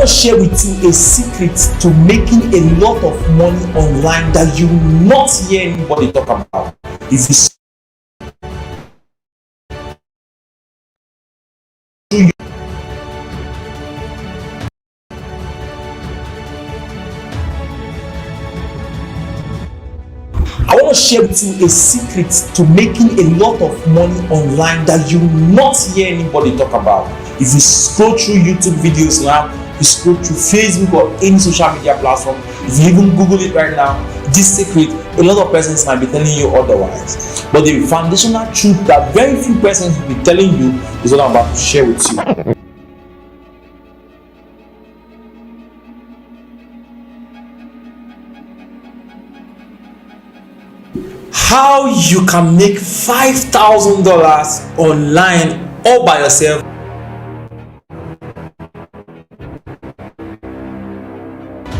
want to share with you a secret to making a lot of money online that you will not hear anybody talk about. If you I want to share with you a secret to making a lot of money online that you will not hear anybody talk about. If you scroll through YouTube videos now, you scroll through Facebook or any social media platform, if you even Google it right now, this secret, a lot of persons might be telling you otherwise. But the foundational truth that very few persons will be telling you is what I'm about to share with you. How you can make $5,000 online all by yourself.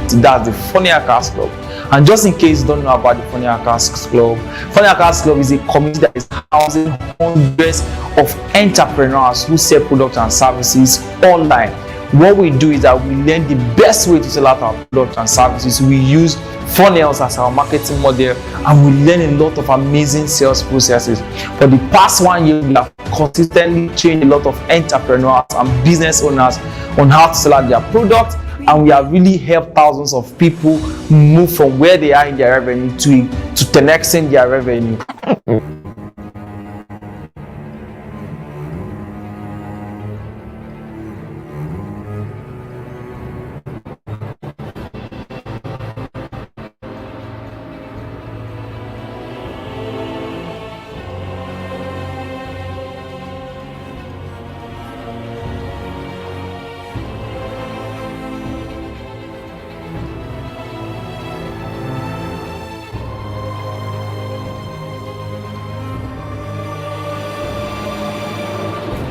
That's the Funny Hackers Club. And just in case you don't know about the Funny Hackers Club, Funny Hackers Club is a community that is housing hundreds of entrepreneurs who sell products and services online. What we do is that we learn the best way to sell out our products and services. We use funnels as our marketing model, and we learn a lot of amazing sales processes. For the past 1 year, we have consistently trained a lot of entrepreneurs and business owners on how to sell out their products, and we have really helped thousands of people move from where they are in their revenue to 10xing their revenue.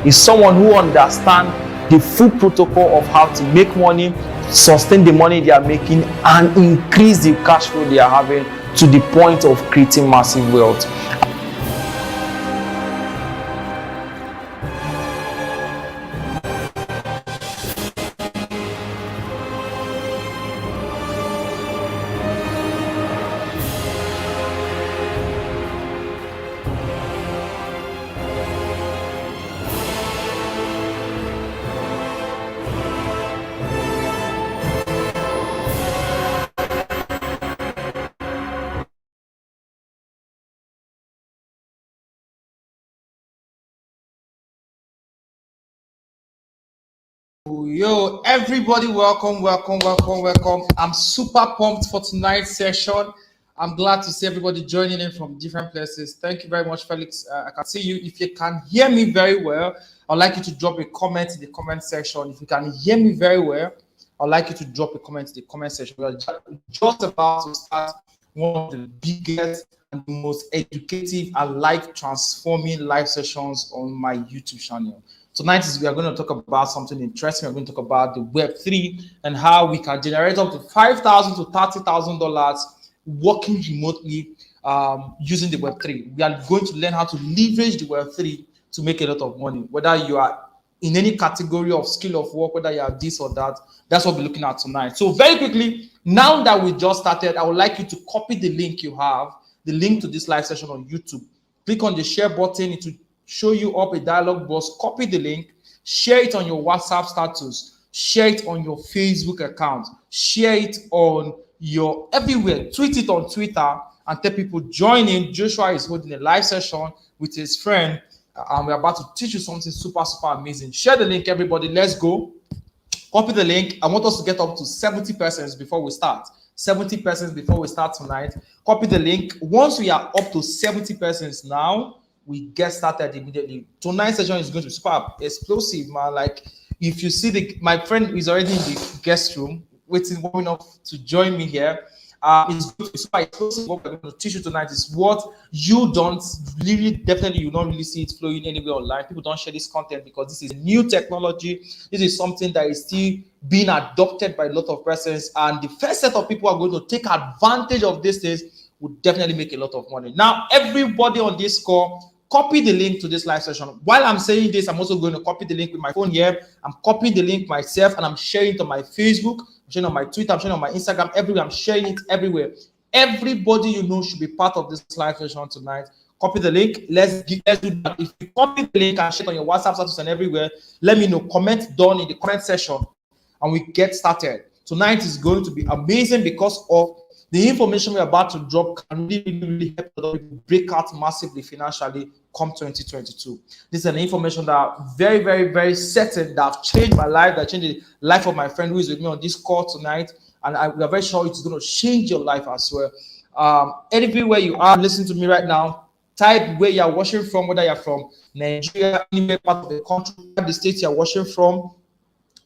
Is someone who understands the full protocol of how to make money, sustain the money they are making, and increase the cash flow they are having to the point of creating massive wealth. Yo, everybody, welcome. I'm super pumped for tonight's session. I'm glad to see everybody joining in from different places. Thank you very much, Felix. I can see you. If you can hear me very well, I'd like you to drop a comment in the comment section. If you can hear me very well, I'd like you to drop a comment in the comment section. We're just about to start one of the biggest and the most educative and life-transforming live sessions on my YouTube channel. Tonight we are going to talk about something interesting. We're going to talk about the Web3 and how we can generate up to $5,000 to $30,000 working remotely using the Web3. We are going to learn how to leverage the Web3 to make a lot of money. Whether you are in any category of skill of work, whether you are this or that, that's what we're looking at tonight. So very quickly, now that we just started, I would like you to copy the link you have, the link to this live session on YouTube. Click on the share button. It will show you up a dialog box. Copy the link, share it on your WhatsApp status, share it on your Facebook account, share it on your everywhere, tweet it on Twitter, and tell people join in. Joshua is holding a live session with his friend, and we're about to teach you something super amazing. Share the link, everybody. Let's go. Copy the link. I want us to get up to 70 persons before we start. 70 persons before we start tonight. Copy the link. Once we are up to 70 persons now, we get started immediately. Tonight's session is going to be super explosive, man. Like, if you see my friend is already in the guest room, warming up to join me here. It's going to be super explosive. What we're going to teach you tonight is what you don't really, definitely, you don't really see it flowing anywhere online. People don't share this content because this is new technology. This is something that is still being adopted by a lot of persons. And the first set of people who are going to take advantage of this will definitely make a lot of money. Now, everybody on this call, copy the link to this live session. While I'm saying this, I'm also going to copy the link with my phone here. I'm copying the link myself and I'm sharing it on my Facebook, I'm sharing it on my Twitter, I'm sharing it on my Instagram, everywhere. I'm sharing it everywhere. Everybody you know should be part of this live session tonight. Copy the link. Let's do that. If you copy the link and share it on your WhatsApp status and everywhere, let me know. Comment down in the comment section and we get started. Tonight is going to be amazing because of the information we're about to drop can really help other people break out massively financially come 2022. This is an information that I'm very, very, very certain that have changed my life, that changed the life of my friend who is with me on this call tonight. And we are very sure it's going to change your life as well. Everywhere you are listening to me right now, type where you're watching from, whether you're from Nigeria, anywhere part of the country, type the state you're watching from,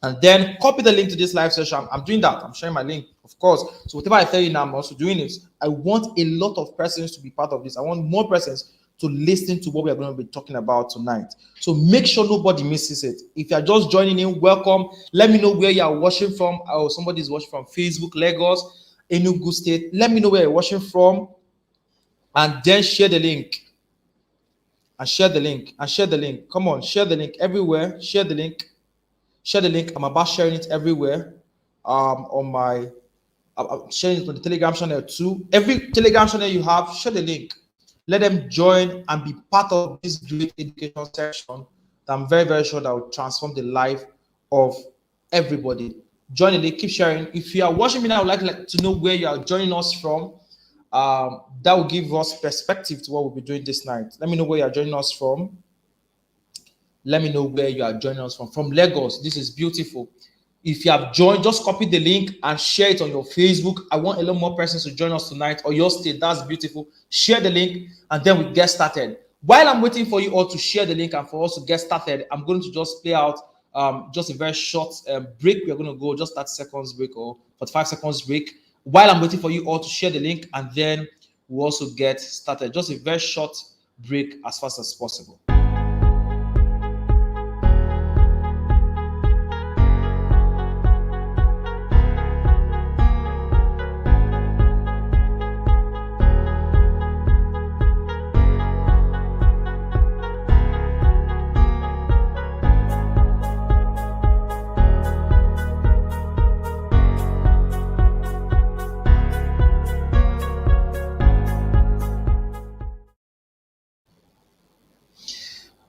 and then copy the link to this live session. I'm doing that. I'm sharing my link, of course. So whatever I tell you now, I'm also doing it. I want a lot of persons to be part of this. I want more persons to listen to what we are going to be talking about tonight. So make sure nobody misses it. If you're just joining in, welcome. Let me know where you're watching from. Oh, somebody's watching from Facebook, Lagos, Enugu State. Let me know where you're watching from. And then share the link. And share the link. And share the link. Come on, share the link everywhere. Share the link. Share the link. I'm about sharing it everywhere. On my I'm sharing it on the Telegram channel too. Every Telegram channel you have, share the link. Let them join and be part of this great education section that I'm very, very sure that will transform the life of everybody. Join the link, keep sharing. If you are watching me now, I would like to know where you are joining us from. That will give us perspective to what we'll be doing this night. Let me know where you are joining us from. Let me know where you are joining us from. From Lagos, this is beautiful. If you have joined, just copy the link and share it on your Facebook. I want a lot more persons to join us tonight, or your state. That's beautiful. Share the link and then we get started. While I'm waiting for you all to share the link and for us to get started, I'm going to just play out just a very short break. We're going to go just 30 seconds break or 45 seconds break. While I'm waiting for you all to share the link, and then we'll also get started. Just a very short break as fast as possible.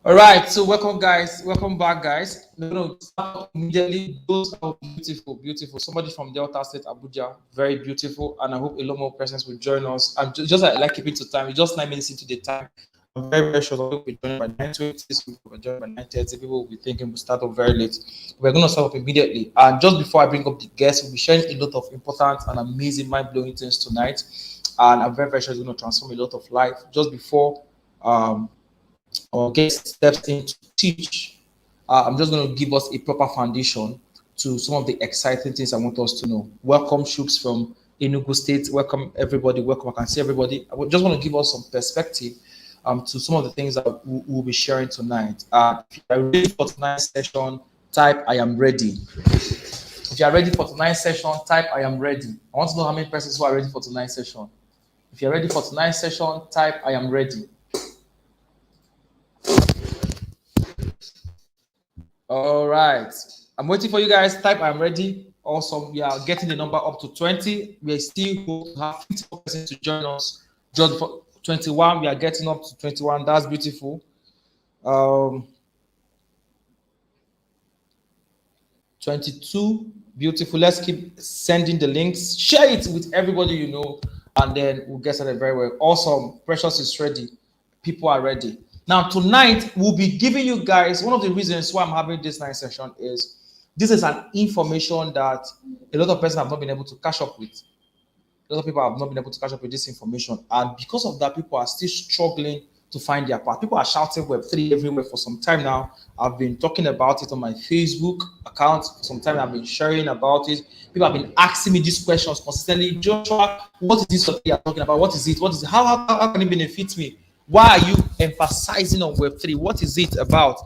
All right, so welcome guys, welcome back guys. We're going to start immediately. Those are beautiful, beautiful. Somebody from Delta State, Abuja, very beautiful, and I hope a lot more persons will join us. And just like keeping to time, it's just 9 minutes into the time. I'm very, very sure we'll be joining by 9:20. We'll join by 9:30. People will be thinking we'll start up very late. We're going to start up immediately. And just before I bring up the guests, we'll be sharing a lot of important and amazing, mind-blowing things tonight. And I'm very, very sure it's going to transform a lot of life. Just before our guest steps in to teach, I'm just going to give us a proper foundation to some of the exciting things I want us to know. Welcome, troops from Enugu State. Welcome, everybody. Welcome. I can see everybody. I just want to give us some perspective to some of the things that we'll be sharing tonight. If you are ready for tonight's session, type I am ready. If you are ready for tonight's session, type I am ready. I want to know how many persons who are ready for tonight's session. If you're ready for tonight's session, type I am ready. All right, I'm waiting for you guys. Type I'm ready. Awesome. We are getting the number up to 20. We are still going to have 50% to join us. Just for 21, we are getting up to 21. That's beautiful. 22, beautiful. Let's keep sending the links. Share it with everybody you know, and then we'll get started very well. Awesome. Precious is ready. People are ready. Now, tonight, we'll be giving you guys, one of the reasons why I'm having this night session is this is an information that a lot of persons have not been able to catch up with. A lot of people have not been able to catch up with this information. And because of that, people are still struggling to find their path. People are shouting Web3 everywhere for some time now. I've been talking about it on my Facebook account for some time. I've been sharing about it. People have been asking me these questions consistently. Joshua, what is this you're talking about? What is it? What is it? How can it benefit me? Why are you emphasizing on Web3? What is it about?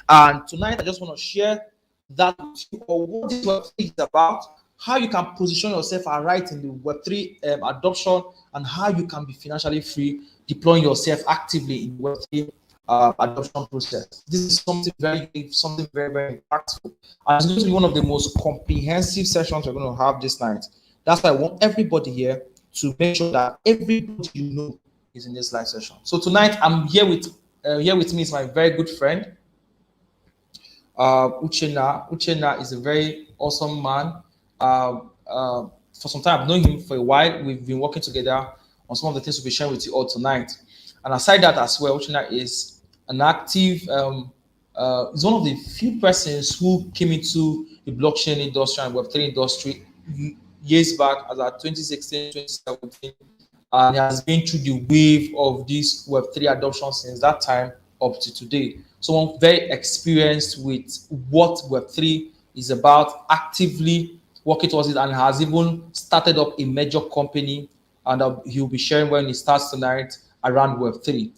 And tonight, I just want to share that with you, or what this Web3 is about, how you can position yourself right in the Web3 adoption, and how you can be financially free, deploying yourself actively in Web3 adoption process. This is something very deep, something very, very impactful. And it's going to be one of the most comprehensive sessions we're going to have this night. That's why I want everybody here to make sure that everybody you know is in this live session. So tonight I'm here with me is my very good friend, Uchenna. Uchenna is a very awesome man. For some time, I've known him for a while. We've been working together on some of the things we'll be sharing with you all tonight. And aside that as well, Uchenna is an active, is one of the few persons who came into the blockchain industry and Web3 industry years back, as at 2016, 2017. And he has been through the wave of this Web3 adoption since that time up to today. Someone very experienced with what Web3 is about, actively working towards it, and has even started up a major company. And he'll be sharing when he starts tonight around Web3.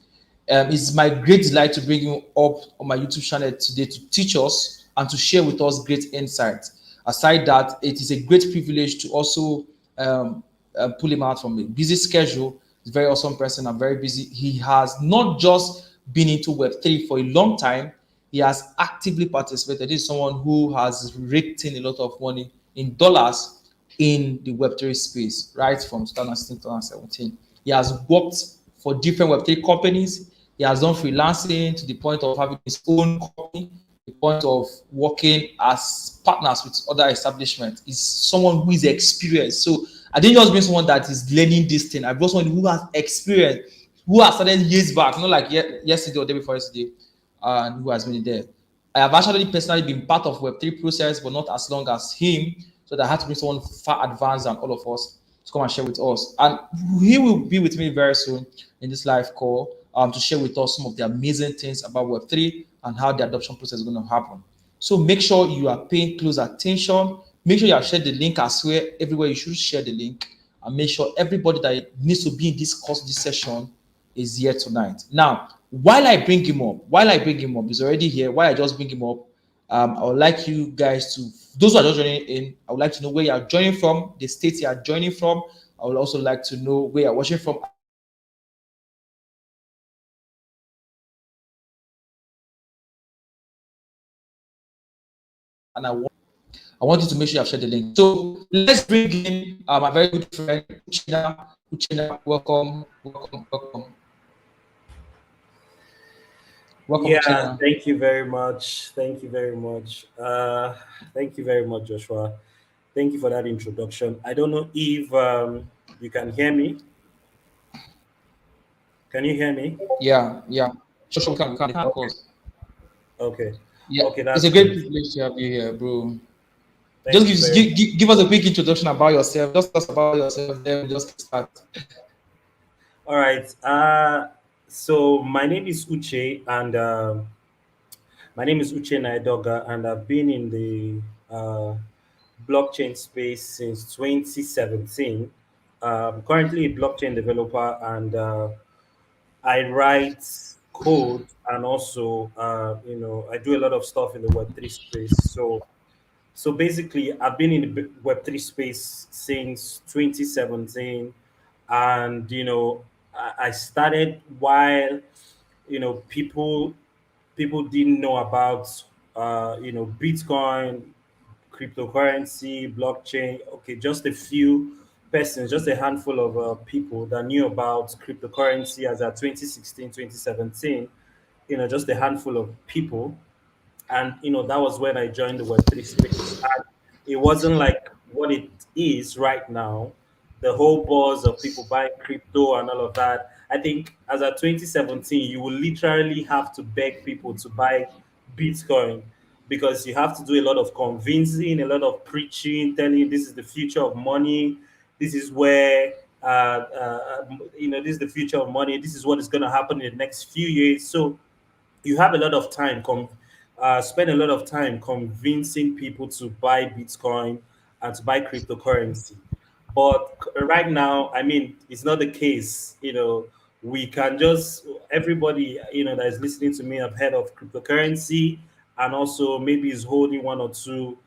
It's my great delight to bring you up on my YouTube channel today to teach us and to share with us great insights. Aside that, it is a great privilege to also pull him out from a busy schedule. He's a very awesome person and very busy. He has not just been into Web3 for a long time, he has actively participated. This is someone who has raked in a lot of money in dollars in the Web3 space, right from 2016 to 2017. He has worked for different Web3 companies. He has done freelancing to the point of having his own company, the point of working as partners with other establishments. He's someone who is experienced. So I didn't just bring someone that is learning this thing. I brought someone who has experience, who has started years back, not like yesterday or day before yesterday, and who has been there. I have actually personally been part of Web3 process, but not as long as him. So that I had to bring someone far advanced than all of us to come and share with us. And he will be with me very soon in this live call to share with us some of the amazing things about Web3 and how the adoption process is going to happen. So make sure you are paying close attention. Make sure you have shared the link as well. Everywhere you should share the link, and make sure everybody that needs to be in this course, this session, is here tonight. Now, while I bring him up, he's already here. While I just bring him up, I would like you guys to, those who are just joining in, I would like to know where you are joining from, the state you are joining from. I would also like to know where you're watching from. And I want you to make sure you have shared the link. So let's bring in my very good friend, Uchenna. Uchenna, welcome, welcome, welcome. Welcome, Yeah, Uchenna. thank you very much. Thank you very much. Thank you very much, Joshua. Thank you for that introduction. I don't know if you can hear me. Can you hear me? Yeah, yeah. Sure, we can, of Okay. course. Okay. Yeah, Okay, it's that's a great great. privilege to have you here, bro. Just Thank you very much. give us a quick introduction about yourself. Just tell us about yourself, then we just start. All right. So my name is Uche, and my name is Uche Naidoga, and I've been in the blockchain space since 2017. Currently a blockchain developer, and I write code, and also I do a lot of stuff in the Web3 space. So basically, I've been in the Web3 space since 2017, and I started while people didn't know about Bitcoin, cryptocurrency, blockchain. Okay, just a few persons, just a handful of people that knew about cryptocurrency as at 2016, 2017. Just a handful of people, and that was when I joined the Web3 space. And it wasn't like what it is right now. The whole buzz of people buying crypto and all of that. I think as of 2017, you will literally have to beg people to buy Bitcoin, because you have to do a lot of convincing, a lot of preaching, telling this is the future of money. This is where this is the future of money. This is what is going to happen in the next few years. So you have a lot of time spend a lot of time convincing people to buy Bitcoin and to buy cryptocurrency. But right now, I mean, it's not the case. We can just everybody that is listening to me have heard of cryptocurrency, and also maybe is holding one or two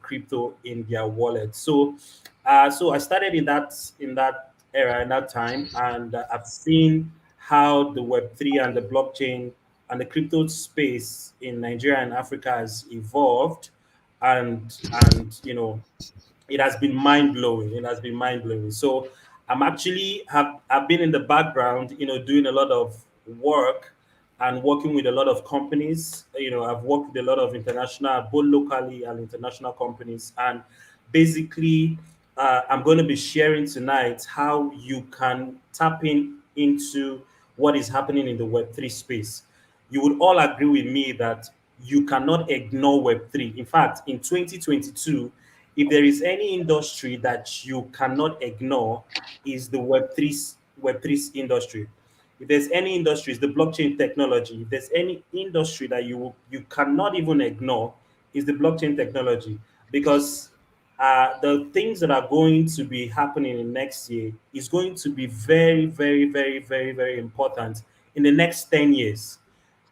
crypto in their wallet. So I started in that era, in that time, and I've seen how the Web3 and the blockchain and the crypto space in Nigeria and Africa has evolved, and it has been mind blowing. It has been mind blowing. So I'm actually have I've been in the background, doing a lot of work and working with a lot of companies. I've worked with a lot of international, both locally and international companies, and basically, I'm going to be sharing tonight how you can tap in into what is happening in the Web3 space. You would all agree with me that you cannot ignore Web3. In fact, in 2022, if there is any industry that you cannot ignore, is the Web3 industry. If there's any industry, it's the blockchain technology. If there's any industry that you cannot even ignore, is the blockchain technology, because the things that are going to be happening in next year is going to be very, very, very, very, very important in the next 10 years,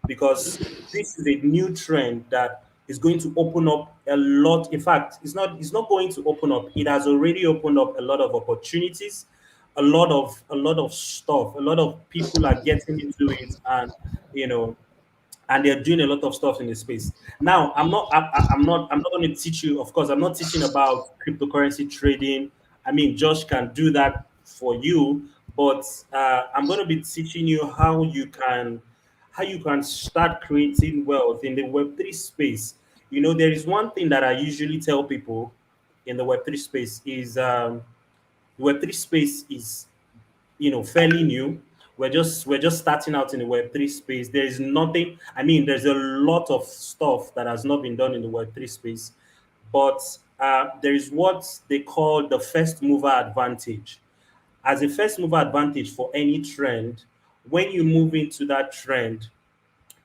because this is a new trend that is going to open up a lot. In fact, it's not going to open up. It has already opened up a lot of opportunities, a lot of stuff. A lot of people are getting into it, you know and they're doing a lot of stuff in the space. Now, I'm not going to teach you. Of course, I'm not teaching about cryptocurrency trading. I mean, Josh can do that for you, but I'm going to be teaching you how you can start creating wealth in the Web3 space. There is one thing that I usually tell people in the Web3 space is the Web3 space is fairly new. We're just starting out in the Web3 space. There is nothing. I mean, there's a lot of stuff that has not been done in the Web3 space, but there is what they call the first mover advantage. As a first mover advantage for any trend, when you move into that trend,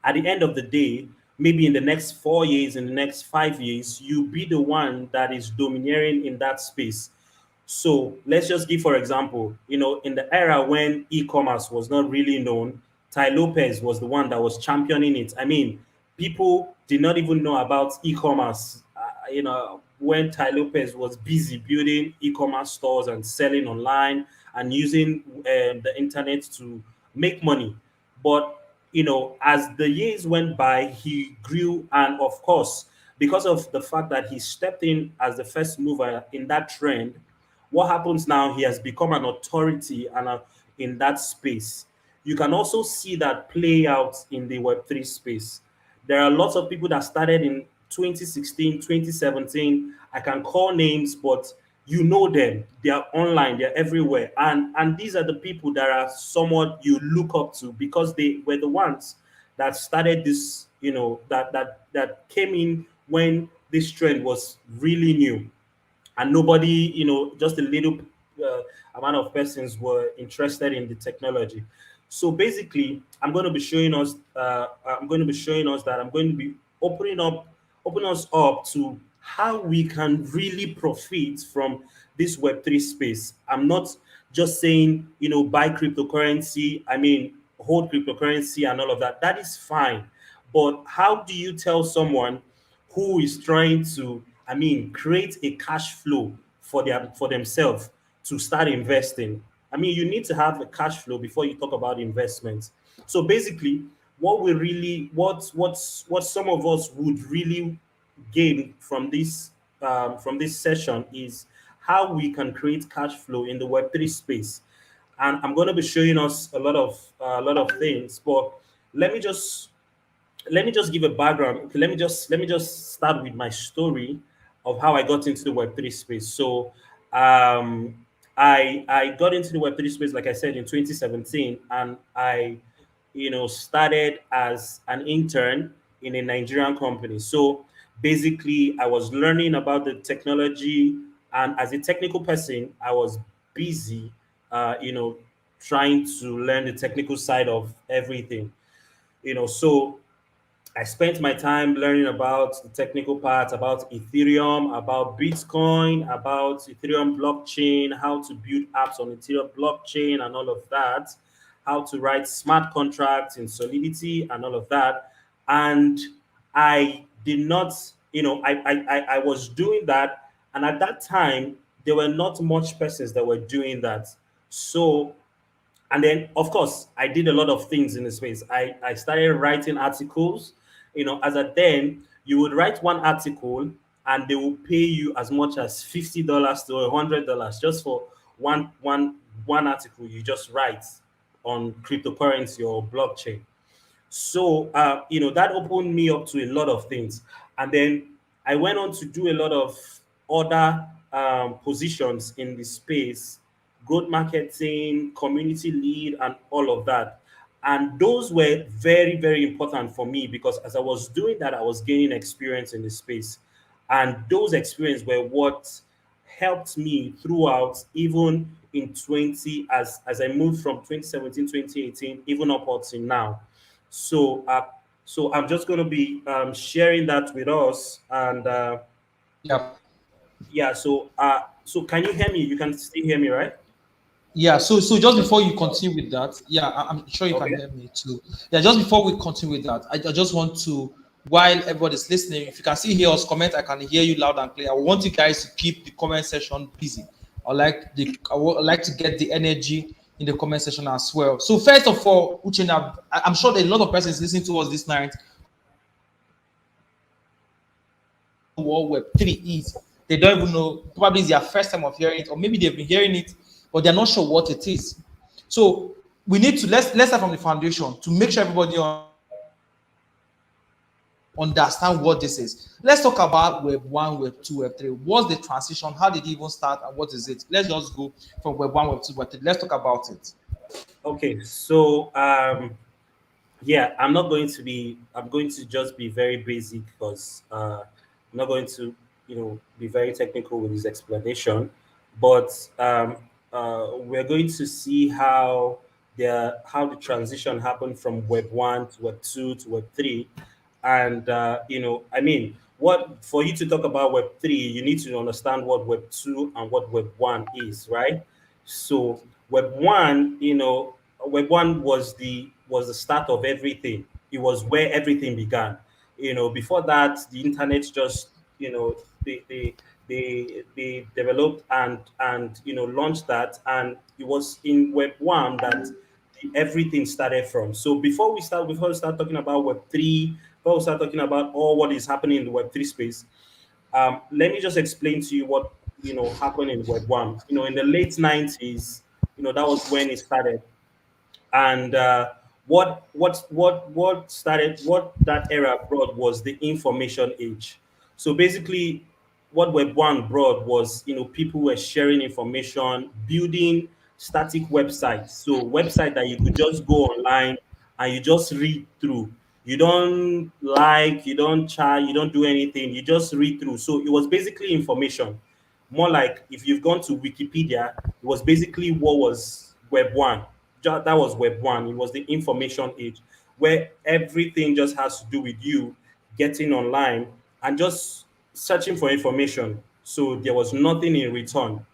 at the end of the day, maybe in the next 4 years, in the next 5 years, you be the one that is domineering in that space. So let's just give, for example, in the era when e-commerce was not really known, Ty Lopez was the one that was championing it. I mean, people did not even know about e-commerce. When Ty Lopez was busy building e-commerce stores and selling online and using the internet to make money. But as the years went by, he grew, and of course, because of the fact that he stepped in as the first mover in that trend, what happens now? He has become an authority in that space. You can also see that play out in the Web3 space. There are lots of people that started in 2016, 2017. I can call names, but you know them. They are online, they're everywhere. And these are the people that are somewhat you look up to, because they were the ones that started this, that came in when this trend was really new, and nobody, just a little amount of persons were interested in the technology. So basically, I'm going to be showing us that I'm going to be opening us up to how we can really profit from this Web3 space. I'm not just saying, buy cryptocurrency. I mean, hold cryptocurrency and all of that. That is fine. But how do you tell someone who is trying to, I mean, create a cash flow for themselves to start investing? I mean, you need to have a cash flow before you talk about investments. So basically, what some of us would really gain from this session is how we can create cash flow in the Web3 space. And I'm going to be showing us a lot of things, but let me just let me just give a background. Okay, let me just start with my story of how I got into the Web3 space. So I got into the Web3 space, like I said, in 2017, and I started as an intern in a Nigerian company. So basically, I was learning about the technology, and as a technical person, I was busy, trying to learn the technical side of everything. So I spent my time learning about the technical parts, about Ethereum, about Bitcoin, about Ethereum blockchain, how to build apps on Ethereum blockchain and all of that, how to write smart contracts in Solidity and all of that. And I did not, I was doing that. And at that time, there were not much persons that were doing that. So And then of course I did a lot of things in the space. I started writing articles. As a then you would write one article and they will pay you as much as $50 to $100 just for one article you just write on cryptocurrency or blockchain. So, that opened me up to a lot of things. And then I went on to do a lot of other positions in the space, growth marketing, community lead, and all of that. And those were very, very important for me because as I was doing that, I was gaining experience in the space. And those experiences were what helped me throughout, even in 20, as I moved from 2017, 2018, even up until now. So, so I'm just going to be sharing that with us, and Yeah. yeah. So can you hear me? You can still hear me, right? Yeah, so just before you continue with that, yeah, I'm sure you can Okay. hear me too. Yeah, just before we continue with that, I just want to, while everybody's listening, if you can see hear us comment, I can hear you loud and clear. I want you guys to keep the comment section busy. I would like to get the energy in the comment section as well. So first of all, Uchenna, I'm sure that a lot of persons listening to us this night what Web3 is. They don't even know, probably it's their first time of hearing it, or maybe they've been hearing it, but they're not sure what it is. So we need to let's start from the foundation to make sure everybody understand what this is. Let's talk about Web 1, Web 2, Web 3. What's the transition? How did it even start and what is it? Let's just go from Web 1, Web 2, Web 3. Let's talk about it. Okay. So yeah, I'm going to just be very basic because I'm not going to, be very technical with this explanation. But we're going to see how the transition happened from Web 1 to Web 2 to Web 3. And I mean, what for you to talk about Web 3, you need to understand what Web 2 and what Web 1 is, right? So Web 1, Web 1 was the start of everything. It was where everything began. Before that, the internet just, they developed and launched that, and it was in Web 1 that everything started from. So before we start talking about Web 3, before we start talking about all what is happening in the Web 3 space, let me just explain to you what happened in Web 1. In the late 90s, that was when it started. And what that era brought was the information age. So basically, what Web 1 brought was, people were sharing information, building static websites. So website that you could just go online and you just read through. You don't like, you don't chat, you don't do anything, you just read through. So it was basically information. More like if you've gone to Wikipedia, it was basically what was Web 1. That was Web 1. It was the information age where everything just has to do with you getting online and just searching for information. So there was nothing in return.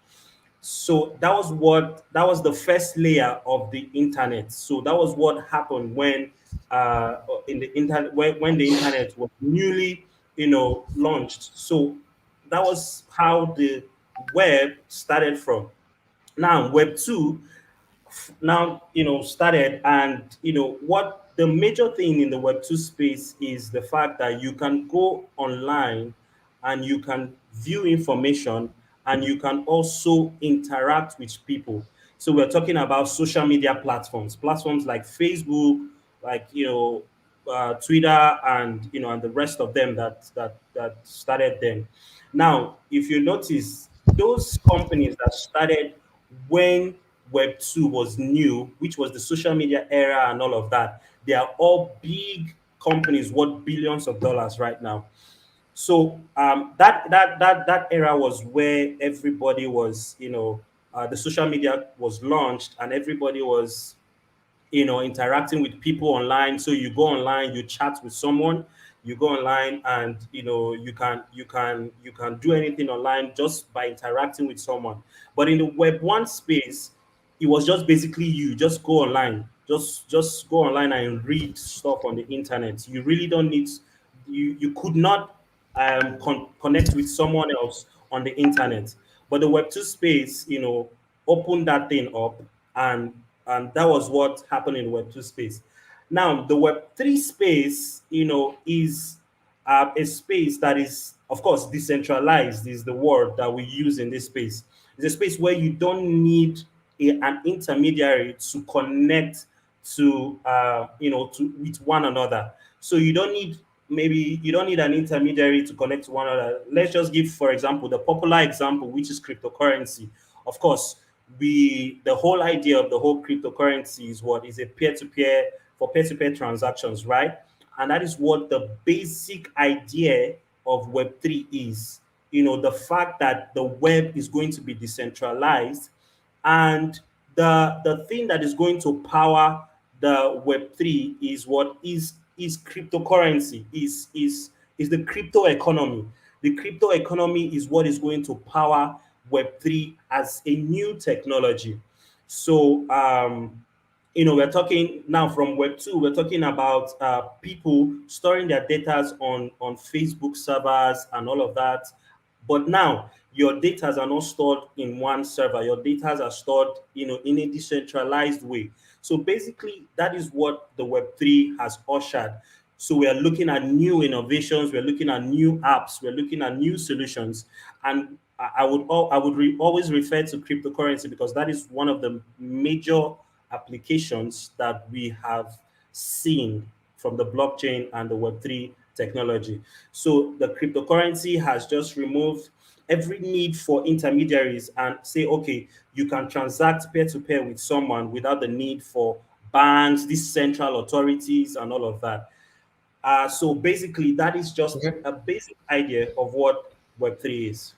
So that was the first layer of the internet. So that was what happened in the internet when the internet was newly launched. So that was how the web started from. Now Web 2 now started, and what the major thing in the Web 2 space is the fact that you can go online and you can view information and you can also interact with people. So we're talking about social media platforms like Facebook, like Twitter, and and the rest of them that started them. Now if you notice, those companies that started when Web 2 was new, which was the social media era and all of that, they are all big companies worth billions of dollars right now. So that era was where everybody was, the social media was launched and everybody was interacting with people online. So you go online, you chat with someone, you go online, and you can do anything online just by interacting with someone. But in the Web 1 space, it was just basically you just go online, just go online and read stuff on the internet. You really don't need, you could not connect with someone else on the internet. But the Web 2 space, opened that thing up, and And that was what happened in Web 2 space. Now, the Web 3 space, is a space that is, of course, decentralized, is the word that we use in this space. It's a space where you don't need an intermediary to connect to, with one another. So you don't need an intermediary to connect to one another. Let's just give, for example, the popular example, which is cryptocurrency. Of course, the whole idea of the whole cryptocurrency is what is a peer-to-peer for peer-to-peer transactions, right? And that is what the basic idea of Web3 is. The fact that the web is going to be decentralized, and the thing that is going to power the Web3 is what is cryptocurrency, is the crypto economy. The crypto economy is what is going to power Web3 as a new technology. So, we're talking now from Web2, we're talking about people storing their data on Facebook servers and all of that. But now your data are not stored in one server. Your data are stored, in a decentralized way. So basically, that is what the Web3 has ushered. So we are looking at new innovations. We're looking at new apps. We're looking at new solutions. And I would always refer to cryptocurrency because that is one of the major applications that we have seen from the blockchain and the Web3 technology. So the cryptocurrency has just removed every need for intermediaries and say, okay, you can transact peer to peer with someone without the need for banks, these central authorities, and all of that. So basically, that is just Okay. a basic idea of what Web3 is.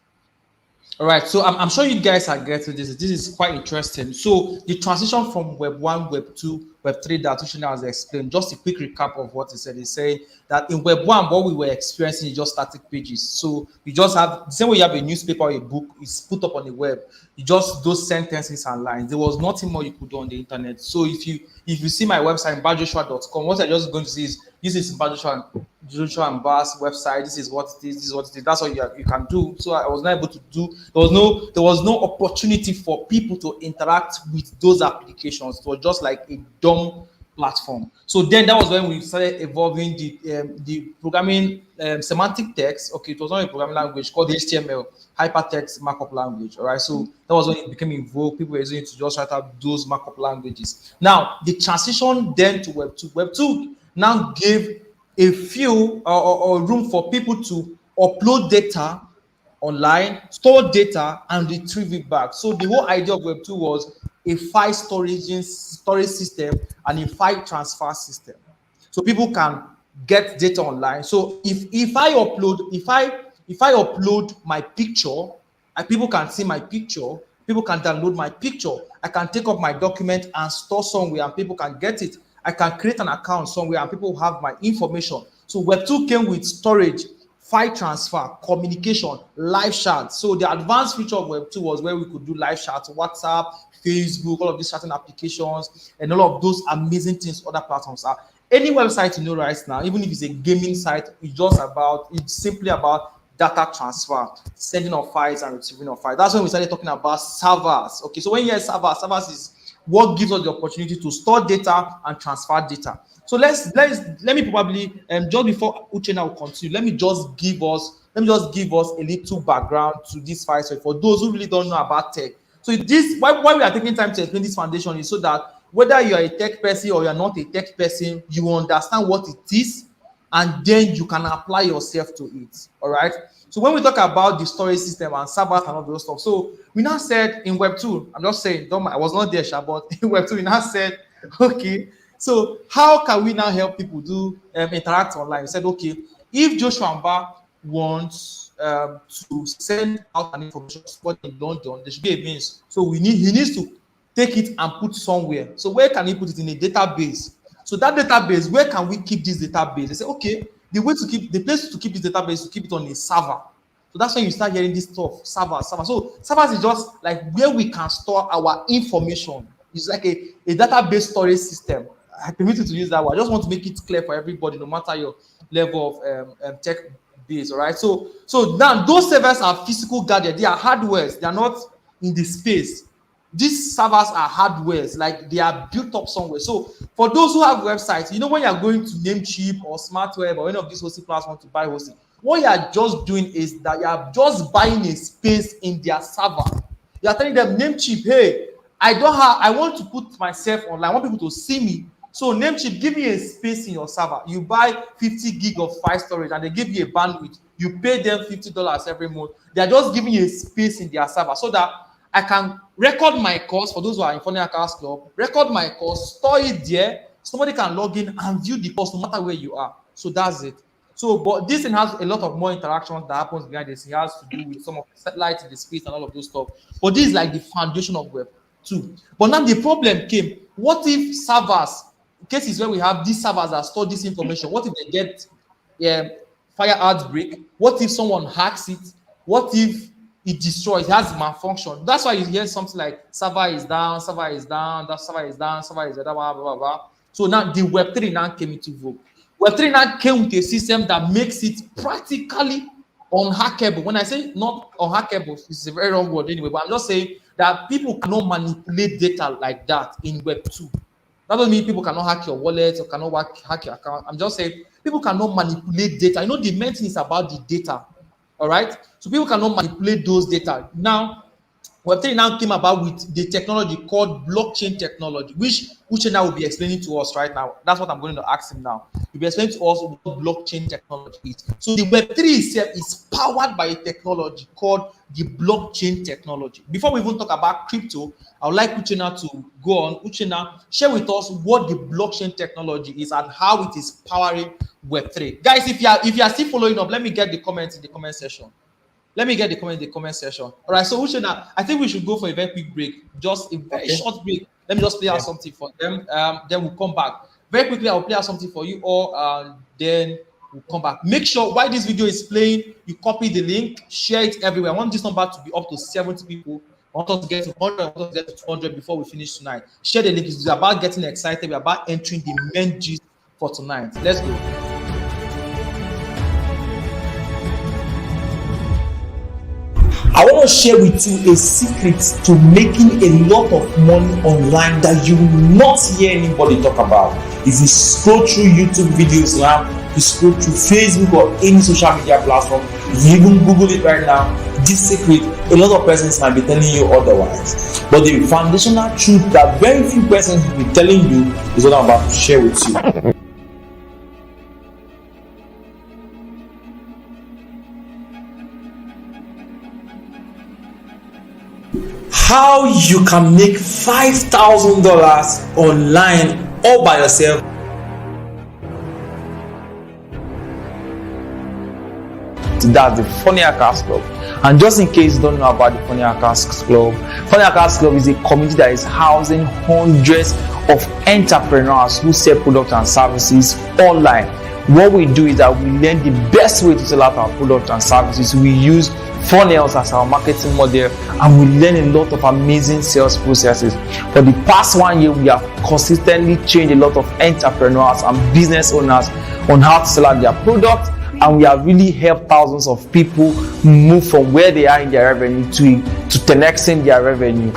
All right, so I'm sure you guys are getting this. This is quite interesting. So the transition from Web 1, Web 2, Web 3 that Tushina has explained, just a quick recap of what he said. He said that in Web 1, what we were experiencing is just static pages. So you just have, the same way you have a newspaper or a book, it's put up on the web. You just, those sentences and lines. There was nothing more you could do on the internet. So if you see my website, bajoshua.com, what I'm just going to see is this is Joshua and Bass website. This is what it is. This is what it is. That's all you can do. So I was not able to do. There was no opportunity for people to interact with those applications. It was just like a dumb platform. So then that was when we started evolving the programming semantic text. Okay, it was not a programming language called HTML, hypertext markup language. All right, so that was when it became in vogue. People were using it to just write out those markup languages. Now the transition then to Web 2. Web 2 now gave a few or room for people to upload data online, store data, and retrieve it back. So the whole idea of Web 2 was a file storage system and a file transfer system. So people can get data online. So if I upload my picture, and people can see my picture, people can download my picture. I can take up my document and store somewhere, and people can get it. I can create an account somewhere, and people have my information. So Web 2 came with storage, file transfer, communication, live chat. So the advanced feature of Web 2 was where we could do live chat, WhatsApp, Facebook, all of these chatting applications, and all of those amazing things other platforms are. Any website you know right now, even if it's a gaming site, it's simply about data transfer, sending of files and retrieving of files. That's when we started talking about servers. Okay, so when you hear servers is what gives us the opportunity to store data and transfer data. So let me probably just before Uchenna will continue, let me just give us a little background to this file. So for those who really don't know about tech, so this why we are taking time to explain this foundation is so that whether you are a tech person or you are not a tech person, you understand what it is, and then you can apply yourself to it. All right. So when we talk about the storage system and servers and all those stuff, so we now said in Web 2, I'm just saying, don't mind, I was not there, but in Web 2, we now said, okay, so how can we now help people do interact online? We said, okay, if Joshua and Bar wants to send out an information to somebody in London, there should be a means. So he needs to take it and put somewhere. So where can he put it? In a database. So that database, where can we keep this database? They say, okay, the place to keep this database is to keep it on a server. So that's when you start hearing this stuff, server. So servers is just like where we can store our information. It's like a database storage system. I permit you to use that one. I just want to make it clear for everybody, no matter your level of tech base. All right. So now those servers are physical gadgets. They are hardwares. They are not in the space. these servers are hardwares, like they are built up somewhere. So for those who have websites, you know, when you're going to Namecheap or SmartWeb or any of these hosting platforms to buy hosting, what you are just doing is that you are just buying a space in their server. You are telling them, Namecheap, hey, I want to put myself online, I want people to see me. So Namecheap, give me a space in your server. You buy 50 gig of file storage and they give you a bandwidth. You pay them $50 every month. They are just giving you a space in their server so that I can record my course. For those who are in Funny Hackers Club, record my course, store it there. Somebody can log in and view the course no matter where you are. So that's it. So, but this thing has a lot of more interactions that happens behind this. It has to do with some of the satellites in the space and all of those stuff. But this is like the foundation of Web 2. But now the problem came. What if servers, cases where we have these servers that store this information, what if they get fire outbreak? What if someone hacks it? What if it destroys, it has malfunction? That's why you hear something like server is down, server is down, that server is down, server is down, blah, blah, blah, blah. So now the Web3 now came into vogue. Web3 now came with a system that makes it practically unhackable. When I say not unhackable, it's a very wrong word anyway, but I'm just saying that people cannot manipulate data like that in Web2. That doesn't mean people cannot hack your wallet or cannot hack your account. I'm just saying people cannot manipulate data. You know, the main thing is about the data. All right. So people cannot manipulate those data. Now, Web3 now came about with the technology called blockchain technology, which Uchenna will be explaining to us right now. That's what I'm going to ask him now. He'll be explaining to us what blockchain technology is. So the Web3 itself is powered by a technology called the blockchain technology. Before we even talk about crypto, I would like Uchenna to go on. Uchenna, share with us what the blockchain technology is and how it is powering Web3. Guys, if you are still following up, let me get the comments in the comment section. Let me get the comment in the comment section. All right, so Uchenna, I think we should go for a very quick break, just a very short break. Let me just play out something for them. Then we'll come back. Very quickly, I'll play out something for you all, then we'll come back. Make sure while this video is playing, you copy the link, share it everywhere. I want this number to be up to 70 people. I want us to get to 100, I want us to get to 200 before we finish tonight. Share the link. It's about getting excited. We're about entering the main gist for tonight. Let's go. I want to share with you a secret to making a lot of money online that you will not hear anybody talk about. If you scroll through YouTube videos now, you scroll through Facebook or any social media platform, if you even Google it right now, this secret, a lot of persons might be telling you otherwise. But the foundational truth that very few persons will be telling you is what I'm about to share with you. How you can make $5,000 online all by yourself. That's the Funny Hackers Club. And just in case you don't know about the Funny Hackers Club, Funny Hackers Club is a community that is housing hundreds of entrepreneurs who sell products and services online. What we do is that we learn the best way to sell out our products and services. We use funnels as our marketing model, and we learn a lot of amazing sales processes. For the past 1 year, we have consistently trained a lot of entrepreneurs and business owners on how to sell out their products, and we have really helped thousands of people move from where they are in their revenue to 10xing their revenue.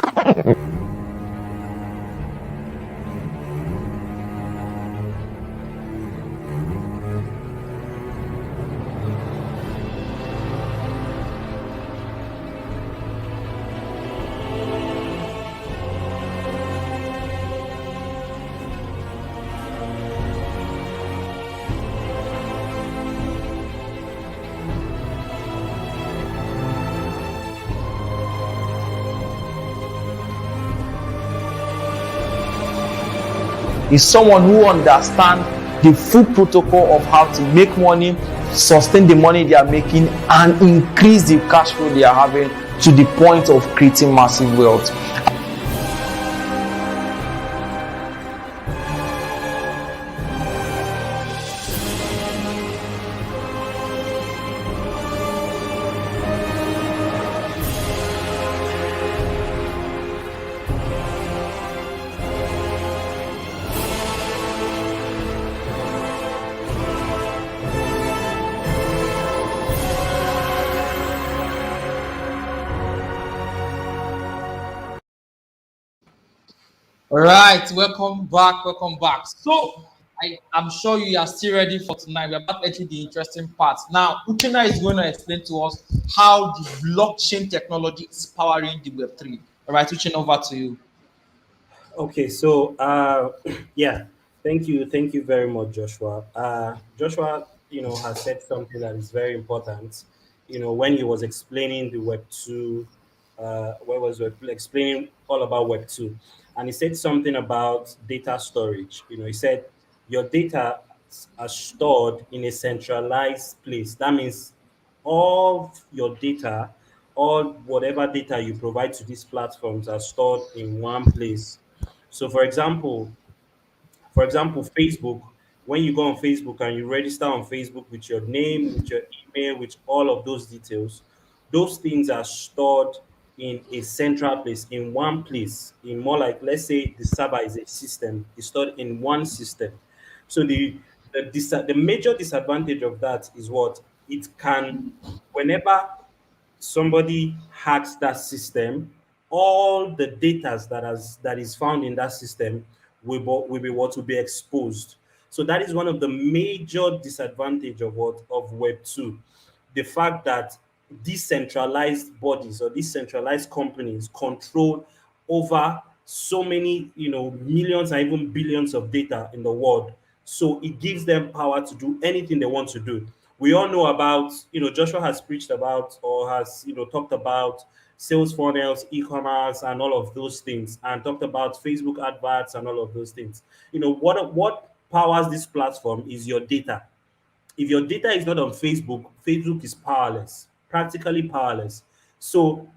Is someone who understands the full protocol of how to make money, sustain the money they are making, and increase the cash flow they are having to the point of creating massive wealth. All right, welcome back. Welcome back. So, I'm sure you are still ready for tonight. We're about to enter the interesting part. Now, Uchenna is going to explain to us how the blockchain technology is powering the Web3. All right, Uchenna, over to you. Okay, so yeah, thank you very much, Joshua. Joshua, has said something that is very important. When he was explaining the Web 2, where was Web explaining all about Web 2, and he said something about data storage. He said your data are stored in a centralized place. That means all your data, all whatever data you provide to these platforms are stored in one place. So for example, Facebook, when you go on Facebook and you register on Facebook with your name, with your email, with all of those details, those things are stored in a central place, in one place, in more like, let's say the server is a system, it's stored in one system. So the major disadvantage of that is what it can, whenever somebody hacks that system, all the data that is found in that system will be what will be exposed. So that is one of the major disadvantage of Web 2, the fact that decentralized bodies or decentralized companies control over so many, millions and even billions of data in the world. So it gives them power to do anything they want to do. We all know about, Joshua has preached about or has, talked about sales funnels, e-commerce, and all of those things, and talked about Facebook adverts and all of those things. What powers this platform is your data. If your data is not on Facebook, Facebook is powerless, practically powerless. So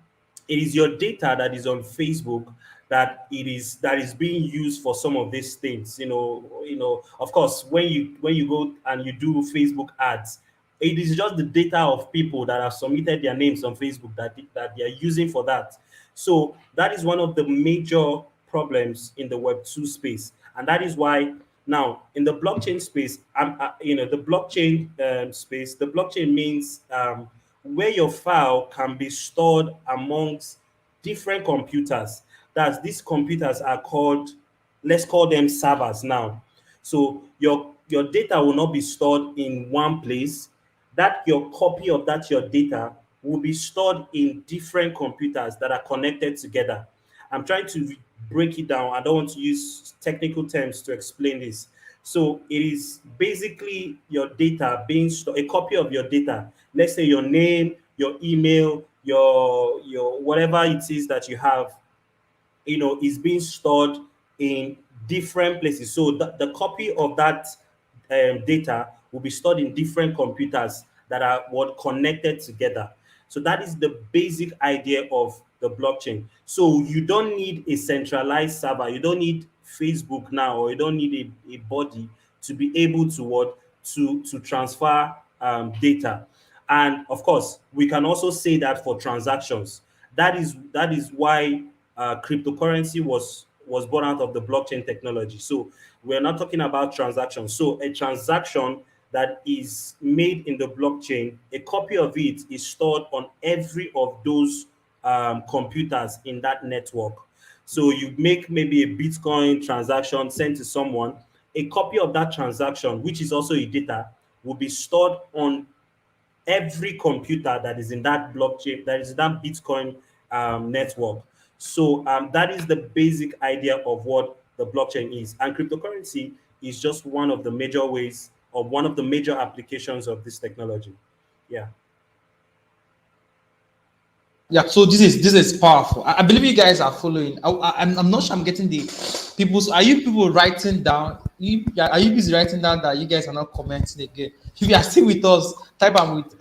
it is your data that is on Facebook that is being used for some of these things. Of course, when you go and you do Facebook ads, it is just the data of people that have submitted their names on Facebook that they are using for that. So that is one of the major problems in the Web 2 space, and that is why now in the blockchain space, the blockchain means where your file can be stored amongst different computers. That's These computers are called, let's call them servers now. So your data will not be stored in one place. That your copy of that your data will be stored in different computers that are connected together. I'm trying to break it down. I don't want to use technical terms to explain this. So it is basically your data being stored, a copy of your data. Let's say your name, your email, your whatever it is that you have, is being stored in different places. So the copy of that data will be stored in different computers that are what connected together. So that is the basic idea of the blockchain. So you don't need a centralized server. You don't need Facebook now, or you don't need a body to be able to to transfer data. And of course, we can also say that for transactions. That is why cryptocurrency was born out of the blockchain technology. So we're not talking about transactions. So a transaction that is made in the blockchain, a copy of it is stored on every of those computers in that network. So you make maybe a Bitcoin transaction sent to someone, a copy of that transaction, which is also a data, will be stored on every computer that is in that blockchain, that is in that Bitcoin network. So that is the basic idea of what the blockchain is. And cryptocurrency is just one of the major ways, or one of the major applications of this technology. Yeah. Yeah, so this is powerful. I believe you guys are following. I'm not sure I'm getting the people's. Are you people writing down? Are you busy writing down that you guys are not commenting again? If you are still with us, type and with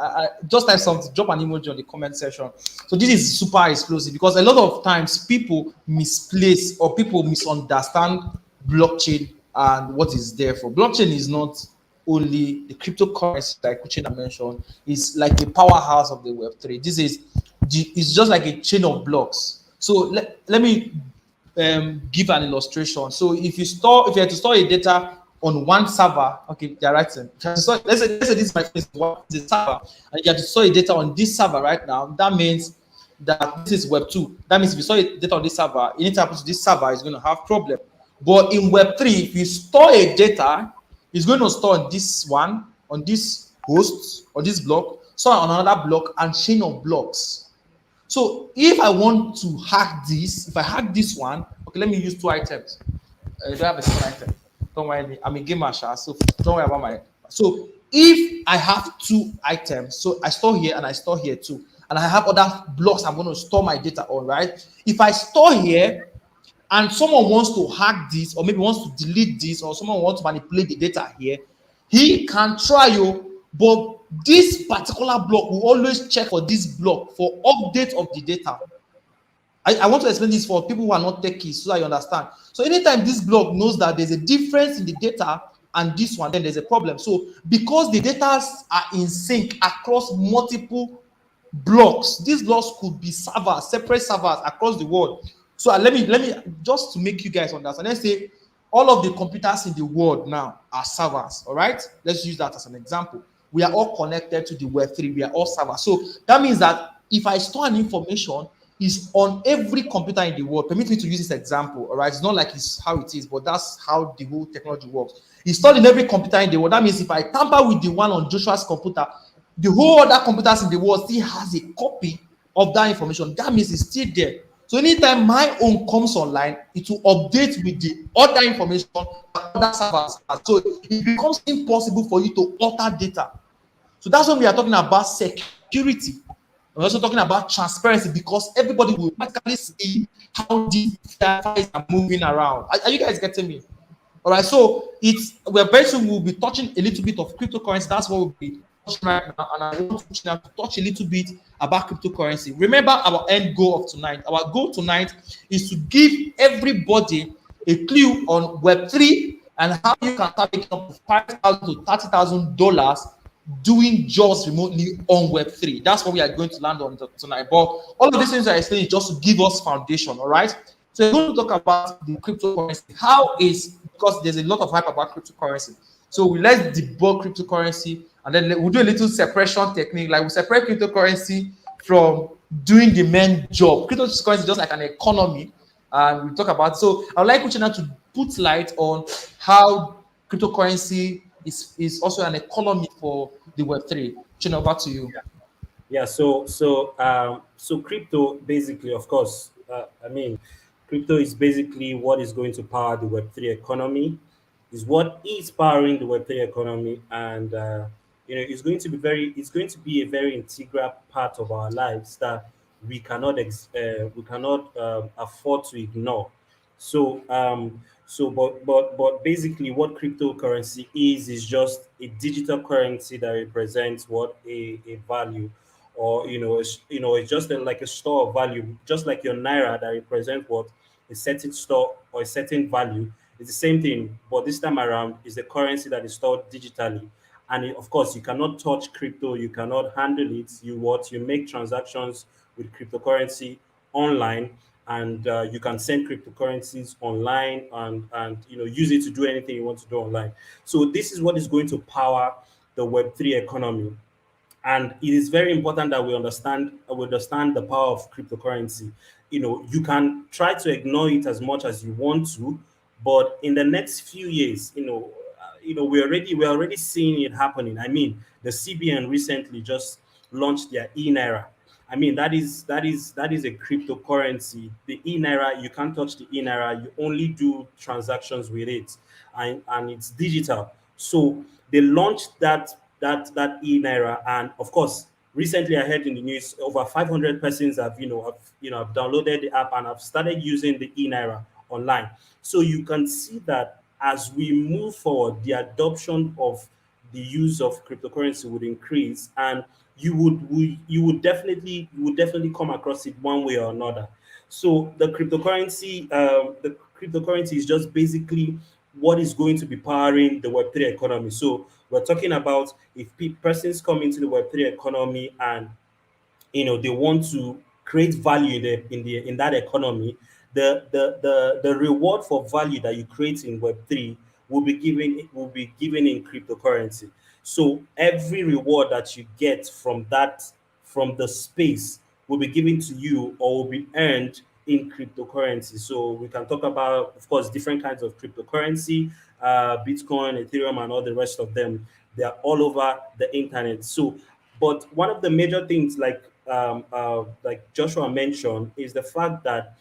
just type something, drop an emoji on the comment section. So this is super explosive because a lot of times people misplace or people misunderstand blockchain and what is there for. Blockchain is not only the cryptocurrency like Kuchina mentioned, is like a powerhouse of the Web3. This is it's just like a chain of blocks. So let me give an illustration. So if you have to store a data on one server, okay, they're writing. Let's say this is my is the server, and you have to store a data on this server right now. That means that this is Web 2. That means if you store a data on this server, anything happens to this server is going to have problem. But in Web 3, if you store a data, it's going to store on this one, on this host, or this block, store on another block, and chain of blocks. So if I want to hack this, if I hack this one, okay, let me use two items. I don't have a second item. Don't worry, I'm a gamer, so don't worry about my. So if I have two items, so I store here and I store here too, and I have other blocks I'm going to store my data on, right? If I store here and someone wants to hack this, or maybe wants to delete this, or someone wants to manipulate the data here, he can try you, but this particular block will always check for this block for update of the data. I want to explain this for people who are not techies so that you understand. So anytime this block knows that there's a difference in the data and this one, then there's a problem. So because the data are in sync across multiple blocks, these blocks could be servers, separate servers across the world. So let me just to make you guys understand. Let's say all of the computers in the world now are servers. All right, let's use that as an example. We are all connected to the Web3. We are all servers. So that means that if I store an information, is on every computer in the world. Permit me to use this example, all right? It's not like it's how it is, but that's how the whole technology works. It's stored in every computer in the world. That means if I tamper with the one on Joshua's computer, the whole other computers in the world still has a copy of that information. That means it's still there. So anytime my own comes online, it will update with the other information that other servers have. So it becomes impossible for you to alter data. So that's when we are talking about security. We're also talking about transparency because everybody will practically see how these files are moving around. Are you guys getting me? All right. So we're very soon we'll be touching a little bit of cryptocurrency. That's what we'll be touching right now. And I want to touch a little bit about cryptocurrency. Remember our end goal of tonight. Our goal tonight is to give everybody a clue on Web3 and how you can start making up to $5,000 to $30,000 doing jobs remotely on Web3. That's what we are going to land on tonight. But all of these things I explained is just to give us foundation, all right? So we're going to talk about the cryptocurrency. How is, because there's a lot of hype about cryptocurrency. So let's debug cryptocurrency, and then we'll do a little separation technique. Like we separate cryptocurrency from doing the main job. Cryptocurrency is just like an economy, and we talk about. So I would like Uchenna to put light on how cryptocurrency is also an economy for the Web3. Uchenna, over to you. Yeah. So crypto basically, of course, I mean, crypto is basically what is going to power the Web3 economy. Is what is powering the Web3 economy, and it's going to be a very integral part of our lives that we cannot afford to ignore. But basically, what cryptocurrency is just a digital currency that represents what a value, or it's just like a store of value, just like your naira that represents what a certain store or a certain value. It's the same thing, but this time around is the currency that is stored digitally. And of course, you cannot touch crypto, you cannot handle it. You make transactions with cryptocurrency online, and you can send cryptocurrencies online, and use it to do anything you want to do online. So this is what is going to power the Web3 economy. And it is very important that we understand the power of cryptocurrency. You can try to ignore it as much as you want to, but in the next few years, we're already seeing it happening. I mean, the CBN recently just launched their e-naira. I mean, that is a cryptocurrency. The e-naira, you can't touch the e-naira. You only do transactions with it, and it's digital. So they launched that e-naira, and of course, recently I heard in the news over 500 persons have downloaded the app and have started using the e-naira online. So you can see that as we move forward, the adoption of the use of cryptocurrency would increase, and you would definitely come across it one way or another. So the cryptocurrency is just basically what is going to be powering the Web3 economy. So we're talking about if persons come into the Web3 economy, and they want to create value in that economy. The reward for value that you create in Web3 will be given in cryptocurrency. So every reward that you get from the space will be given to you or will be earned in cryptocurrency. So we can talk about, of course, different kinds of cryptocurrency, Bitcoin, Ethereum, and all the rest of them. They are all over the internet. So, but one of the major things, like Joshua mentioned, is the fact that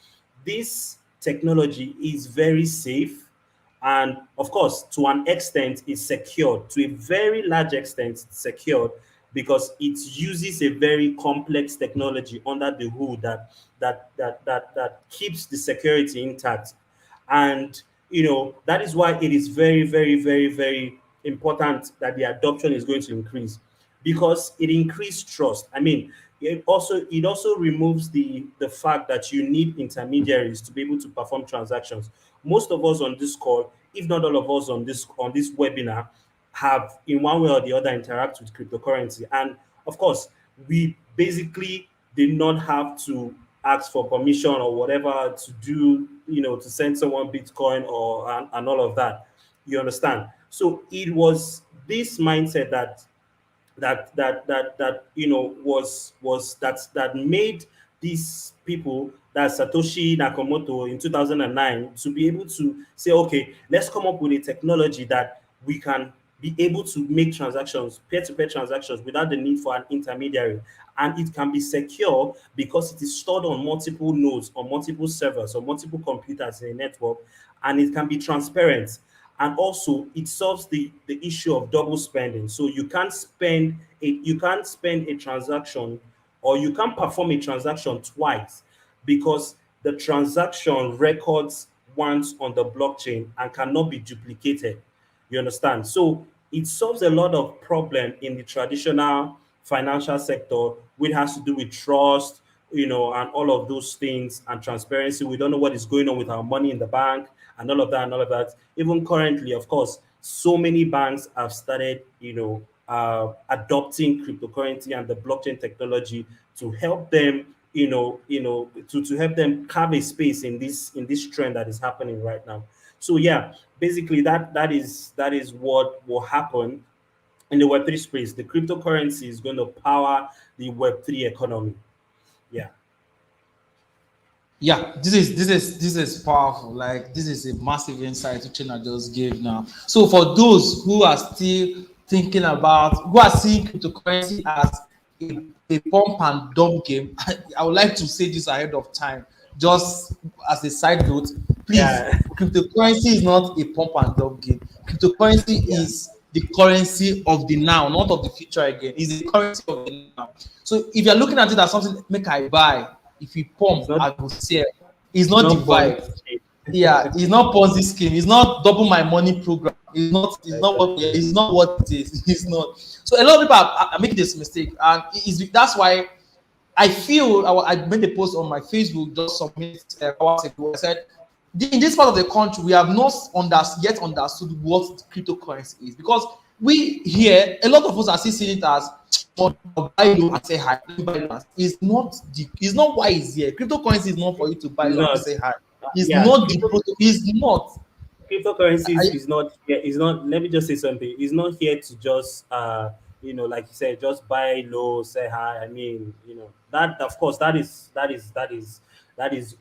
this technology is very safe, and of course, to an extent, is secured. To a very large extent, it's secured because it uses a very complex technology under the hood that keeps the security intact. And that is why it is very, very, very, very important that the adoption is going to increase, because it increased trust. I mean, it also removes the fact that you need intermediaries to be able to perform transactions. Most of us on this call, if not all of us on this webinar, have in one way or the other interact with cryptocurrency. And of course, we basically did not have to ask for permission or whatever to do, to send someone Bitcoin or and all of that. You understand? So it was this mindset that that made these people, that Satoshi Nakamoto in 2009, to be able to say, okay, let's come up with a technology that we can be able to make transactions, peer-to-peer transactions, without the need for an intermediary. And it can be secure because it is stored on multiple nodes, on multiple servers, on multiple computers in a network, and it can be transparent. And also it solves the issue of double spending. So you can't spend a transaction, or you can't perform a transaction twice, because the transaction records once on the blockchain and cannot be duplicated. You understand? So it solves a lot of problem in the traditional financial sector, which has to do with trust, and all of those things, and transparency. We don't know what is going on with our money in the bank, and all of that, and all of that. Even currently, of course, so many banks have started, adopting cryptocurrency and the blockchain technology to help them, to help them carve a space in this trend that is happening right now. So yeah, basically that is what will happen in the Web3 space. The cryptocurrency is going to power the Web3 economy. Yeah. Yeah, this is powerful. Like, this is a massive insight which I just gave now. So for those who are still thinking about, who are seeing cryptocurrency as a pump and dump game, I would like to say this ahead of time, just as a side note. Please, Yeah. cryptocurrency is not a pump and dump game. Cryptocurrency Yeah. is the currency of the now, not of the future again. It's the currency of the now. So if you're looking at it as something make I buy, if you It's pump, not I will sell. It's it's not the not fun. vibe. Yeah, it's not Ponzi scheme. It's not double my money program. It's not. It's not what. Yeah, it's not what it is. It's not. So a lot of people are making this mistake, and that's why I feel I made a post on my Facebook just some minutes hours ago. I said, in this part of the country, we have not yet understood what cryptocurrency is, because we here, a lot of us are still seeing it as, "Oh, buy low and say hi." Buy low it's not why it's here. Cryptocurrency is not for you to buy It's low and not. say hi. It's Yeah. not the protocol. It's not. Cryptocurrencies I, is not here. Is not. Let me just say something. It's not here to just like you said, just buy low, say hi. I mean, that, of course, that is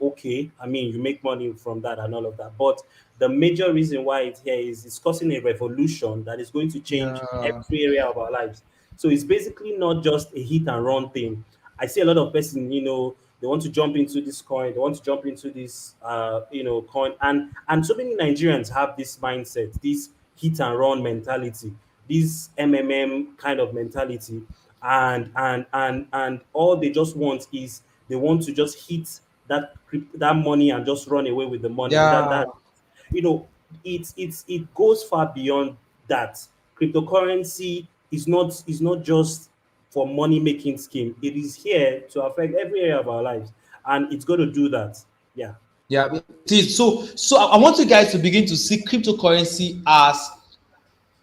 okay. I mean, you make money from that and all of that. But the major reason why it's here is it's causing a revolution that is going to change yeah. every area of our lives. So it's basically not just a hit and run thing. I see a lot of person, they want to jump into this coin, they want to jump into this coin, and so many Nigerians have this mindset, this hit and run mentality, this MMM kind of mentality, and all they just want is, they want to just hit that money and just run away with the money. Yeah. That you know it goes far beyond that. Cryptocurrency is not just for money making scheme. It is here to affect every area of our lives, and it's going to do that. Yeah. Yeah. It is. So I want you guys to begin to see cryptocurrency as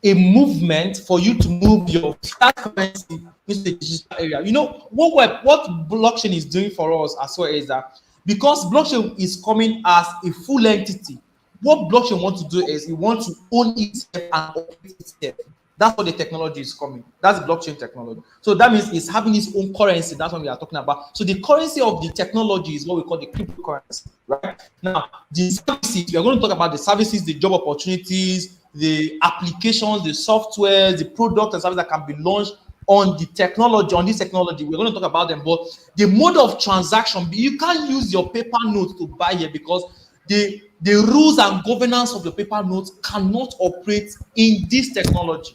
a movement for you to move your fiat currency into the digital area. You know what blockchain is doing for us as well is that, because blockchain is coming as a full entity, what blockchain wants to do is it wants to own itself and operate itself. That's what the technology is coming. That's blockchain technology. So that means it's having its own currency. That's what we are talking about. So the currency of the technology is what we call the cryptocurrency, right? Now, the services, we are going to talk about the services, the job opportunities, the applications, the software, the product and service that can be launched on the technology, on this technology. We're going to talk about them. But the mode of transaction, you can't use your paper note to buy here because the rules and governance of your paper notes cannot operate in this technology.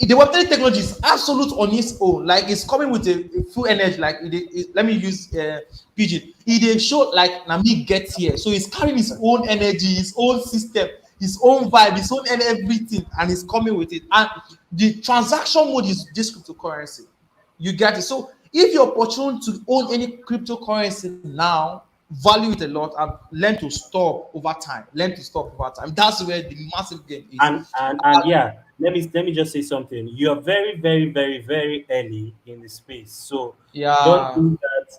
The Web3 technology is absolute on its own. Like it's coming with a full energy. Like let me use Pidgin. It show like Nami gets here, so it's carrying its own energy, its own system, its own vibe, its own and everything, and it's coming with it. And the transaction mode is this cryptocurrency. You get it. So if you're opportune to own any cryptocurrency now, value it a lot and learn to stop over time. Learn to stop over time. That's where the massive game is. And yeah, let me just say something. You are very, very, very, very early in the space. So Yeah.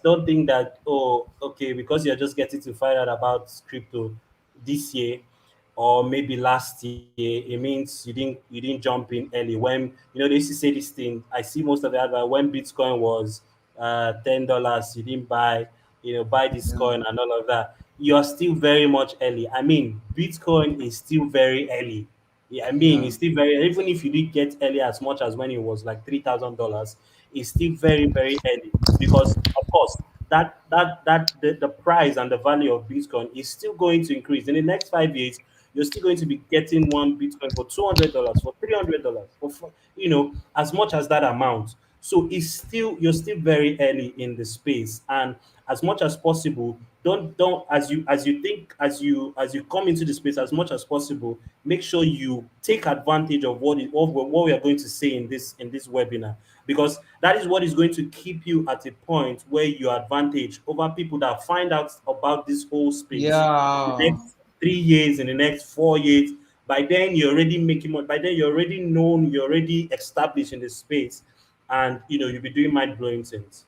don't think that, oh, okay, because you're just getting to find out about crypto this year or maybe last year, it means you didn't jump in early. When they used to say this thing, I see most of the advice when Bitcoin was $10, you didn't buy this Yeah. coin and all of that. You're still very much early. I mean, Bitcoin is still very early. Yeah, I mean, Yeah. it's still very, even if you did get early as much as when it was like $3,000, it's still very, very early because, of course, the price and the value of Bitcoin is still going to increase in the next 5 years. You're still going to be getting one Bitcoin for $200, for $300, as much as that amount. So you're still very early in the space, and as much as possible, don't as you come into the space, as much as possible, make sure you take advantage of what we are going to say in this webinar, because that is what is going to keep you at a point where you are advantage over people that find out about this whole space in the Yeah. next 3 years, in the next 4 years. By then you're already making money. By then you're already known, you're already established in the space, and you'll be doing mind blowing things.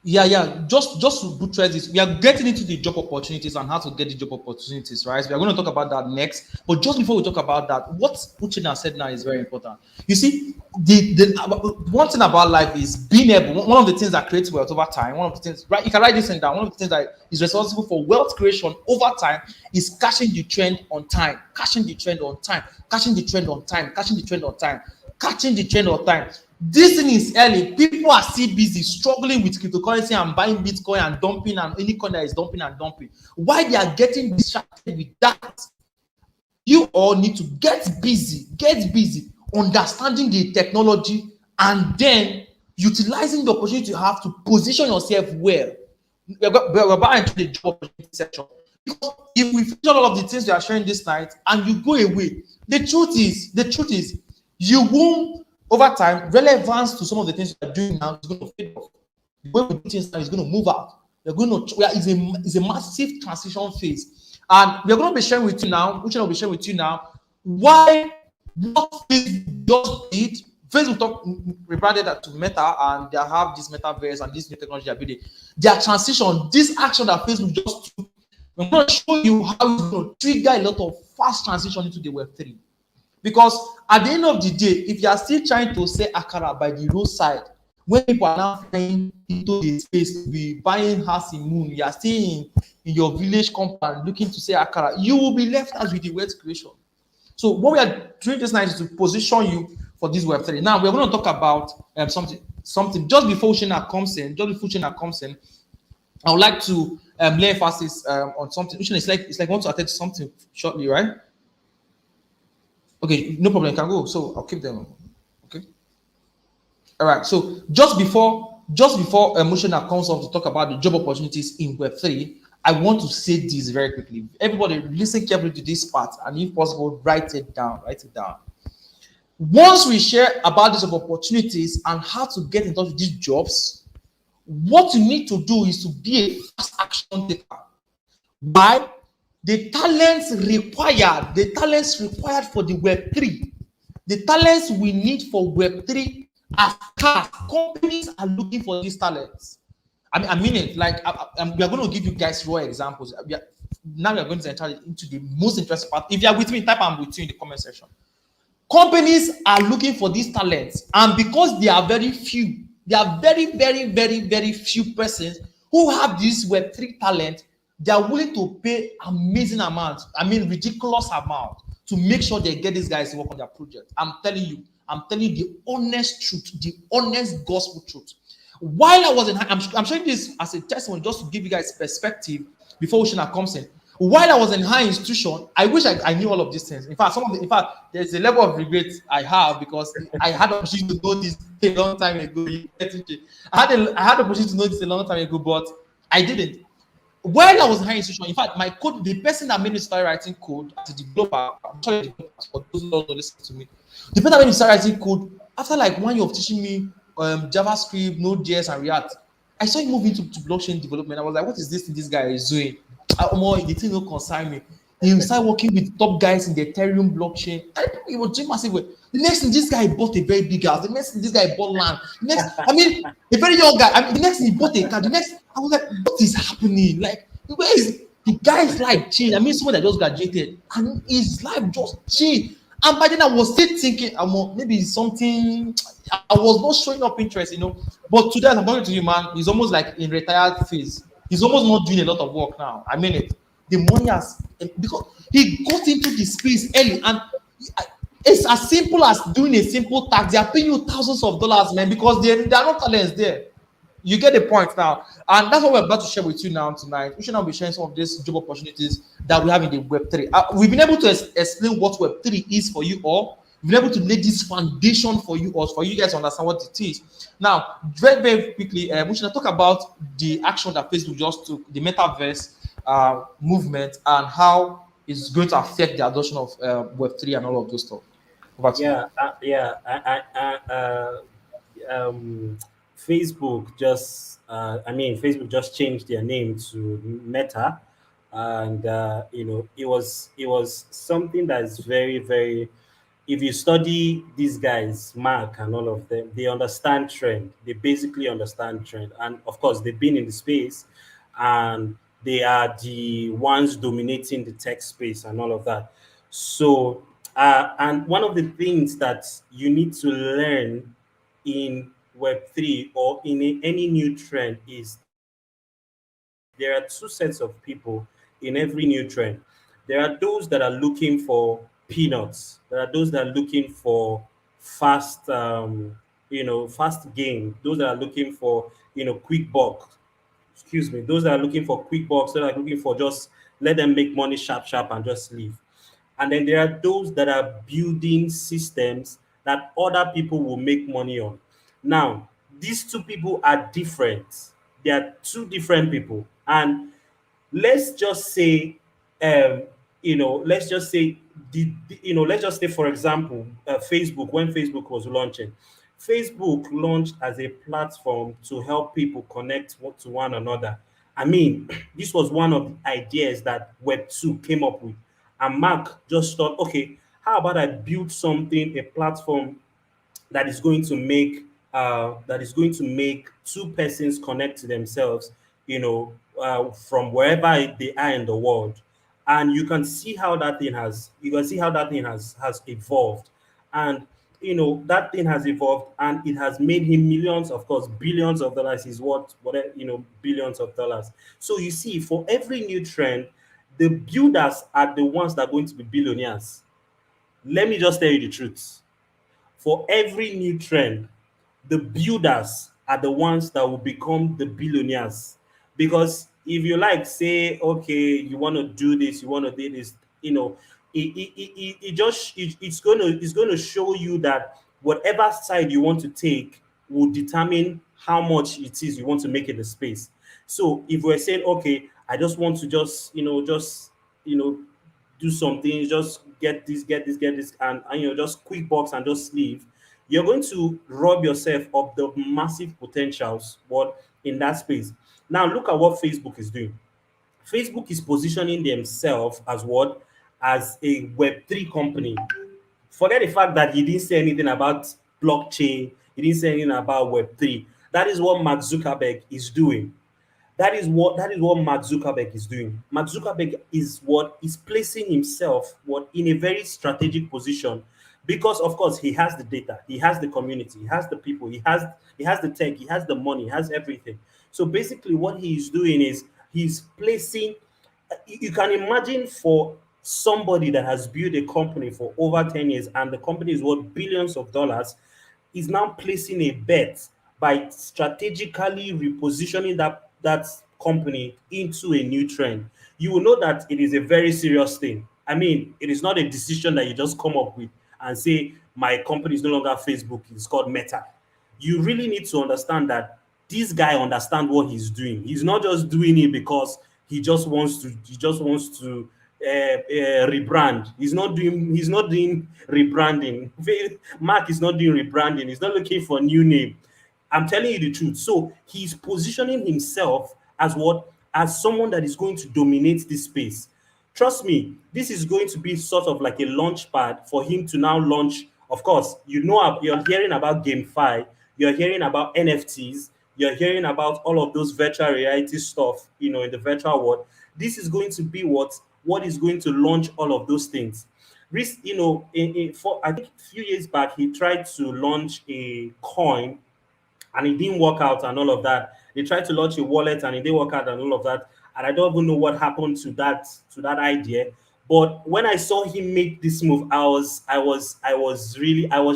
Yeah. Yeah. Just to buttress this, we are getting into the job opportunities and how to get the job opportunities, right? We are going to talk about that next. But just before we talk about that, what Uchina said now is very important. You see, the one thing about life is being able. One of the things that creates wealth over time. One of the things, right? You can write this thing down. One of the things that is responsible for wealth creation over time is catching the trend on time, catching the trend on time, catching the trend on time, catching the trend on time, catching the trend on time. This thing is early. People are still busy struggling with cryptocurrency and buying Bitcoin and dumping and any coin that is dumping and dumping. Why they are getting distracted with that? You all need to get busy, understanding the technology, and then utilizing the opportunity you have to position yourself well. We're about to the job opportunity section. Because if we finish all of the things we are sharing this night and you go away, the truth is, you won't, over time, relevance to some of the things you are doing now is going to fade off. The way we do things now is going to move out. It's a massive transition phase. And we're going to be sharing with you now, which I will be sharing with you now, why what Facebook just did. Facebook rebranded that to Meta, and they have this metaverse and this new technology they're building. Their transition, this action that Facebook just took, I'm going to show you how it's going to trigger a lot of fast transition into the Web3. Because at the end of the day, if you are still trying to sell akara by the roadside, when people are now flying into the space to be buying house in moon, you are still in your village compound looking to sell akara, you will be left out with the wealth creation. So what we are doing this night is to position you for this Web3. Now we're going to talk about something just before Shina comes in. I would like to lay emphasis on something. Ushina, it's like want to attend to something shortly, right? Okay, no problem. You can go. So I'll keep them. Okay. All right. So just before Emotional comes on to talk about the job opportunities in Web3, I want to say this very quickly. Everybody, listen carefully to this part, and if possible, write it down. Write it down. Once we share about these opportunities and how to get in touch with these jobs, what you need to do is to be a fast action taker. Why? The talents required for the Web3, the talents we need for Web3 as companies are looking for these talents. I mean it. Like we are going to give you guys raw examples. Now we are going to enter into the most interesting part. If you are with me, type I'm with you in the comment section. Companies are looking for these talents, and because they are very few, they are very few persons who have this Web3 talent. They are willing to pay amazing amounts, I mean ridiculous amount, to make sure they get these guys to work on their project. I'm telling you the honest truth, the honest gospel truth. While I was in, I'm showing this as a testimony just to give you guys perspective before Ushina comes in. While I was in high institution, I wish I knew all of these things. In fact, there's a level of regret I have because I had the opportunity to know this a long time ago. I had the opportunity to know this a long time ago, but I didn't. While I was in high institution, in fact, my code, the person that made me start writing code as a developer, I'm sorry, developers, for those who don't listen to me, the person that made me start writing code after like 1 year of teaching me JavaScript, Node.js, and React, I saw him move into blockchain development. I was like, what is this thing this guy is doing? The thing don't concern me. He started working with top guys in the Ethereum blockchain. And he was doing massive way. The next thing, this guy bought a very big house. The next thing, this guy bought land. The next, I mean, a very young guy. I mean, the next thing, he bought a car. The next, I was like, what is happening? Like, where is the guy's life changed? I mean, someone that just graduated and his life just changed. And by then, I was still thinking, maybe something. I was not showing up interest, But today, I'm talking to you, man. He's almost like in retired phase. He's almost not doing a lot of work now. I mean it. The money has, because he got into the space early, and it's as simple as doing a simple tax. They are paying you thousands of dollars, man, because there are no talents there. You get the point now, and that's what we're about to share with you now tonight. We should now be sharing some of these job opportunities that we have in the Web3. We've been able to explain what Web3 is for you all. We've been able to lay this foundation for you all, for you guys to understand what it is. Now, very quickly, we should talk about the action that Facebook just took, the metaverse movement, and how it's going to affect the adoption of Web3 and all of those stuff. Facebook just, Facebook just changed their name to Meta, and it was something that is very, very. If you study these guys, Mark and all of them, they understand trend. They basically understand trend, and of course, they've been in the space, and they are the ones dominating the tech space and all of that. So, and one of the things that you need to learn in Web3 or in any new trend is there are two sets of people in every new trend. There are those that are looking for peanuts. There are those that are looking for fast, fast gain. Those that are looking for, quick buck. Excuse me. Those that are looking for quick bucks, that are looking for just let them make money sharp, sharp, and just leave. And then there are those that are building systems that other people will make money on. Now, these two people are different. They are two different people. And let's just say, let's just say, let's just say, for example, Facebook, when Facebook was launching, Facebook launched as a platform to help people connect to one another. I mean, this was one of the ideas that Web2 came up with. And Mark just thought, okay, how about I build something, a platform that is going to make two persons connect to themselves, from wherever they are in the world. And you can see how that thing has evolved. And that thing has evolved, and it has made him millions, of course, billions of dollars is what, whatever, billions of dollars. So you see, for every new trend, the builders are the ones that are going to be billionaires. Let me just tell you the truth. For every new trend, the builders are the ones that will become the billionaires. Because if you say, okay, you want to do this, you want to do this, it's going to show you that whatever side you want to take will determine how much it is you want to make in the space. So if we're saying, okay, I just want to do something, just get this, and just quick box and just leave, you're going to rob yourself of the massive potentials in that space. Now look at what Facebook is doing. Facebook is positioning themselves as what? As a Web3 company. Forget the fact that he didn't say anything about blockchain, he didn't say anything about Web3. That is what Mark Zuckerberg is doing. That is what Mark Zuckerberg is doing. Mark Zuckerberg is placing himself in a very strategic position, because of course he has the data, he has the community, he has the people, he has the tech, he has the money, he has everything. So basically what he's doing is he's placing, you can imagine for somebody that has built a company for over 10 years and the company is worth billions of dollars, is now placing a bet by strategically repositioning that company into a new trend. You will know that it is a very serious thing. I mean, it is not a decision that you just come up with and say my company is no longer Facebook, it's called Meta. You really need to understand that this guy understands what he's doing. He's not just doing it because he just wants to rebrand. He's not doing rebranding. Mark is not doing rebranding. He's not looking for a new name. I'm telling you the truth. So he's positioning himself as what? As someone that is going to dominate this space. Trust me, this is going to be sort of like a launch pad for him to now launch. Of course, you're hearing about GameFi, you're hearing about NFTs, you're hearing about all of those virtual reality stuff, in the virtual world. This is going to be what is going to launch all of those things. For I think a few years back, he tried to launch a coin and it didn't work out and all of that. They tried to launch a wallet and it didn't work out and all of that. And I don't even know what happened to that idea. But when I saw him make this move, I was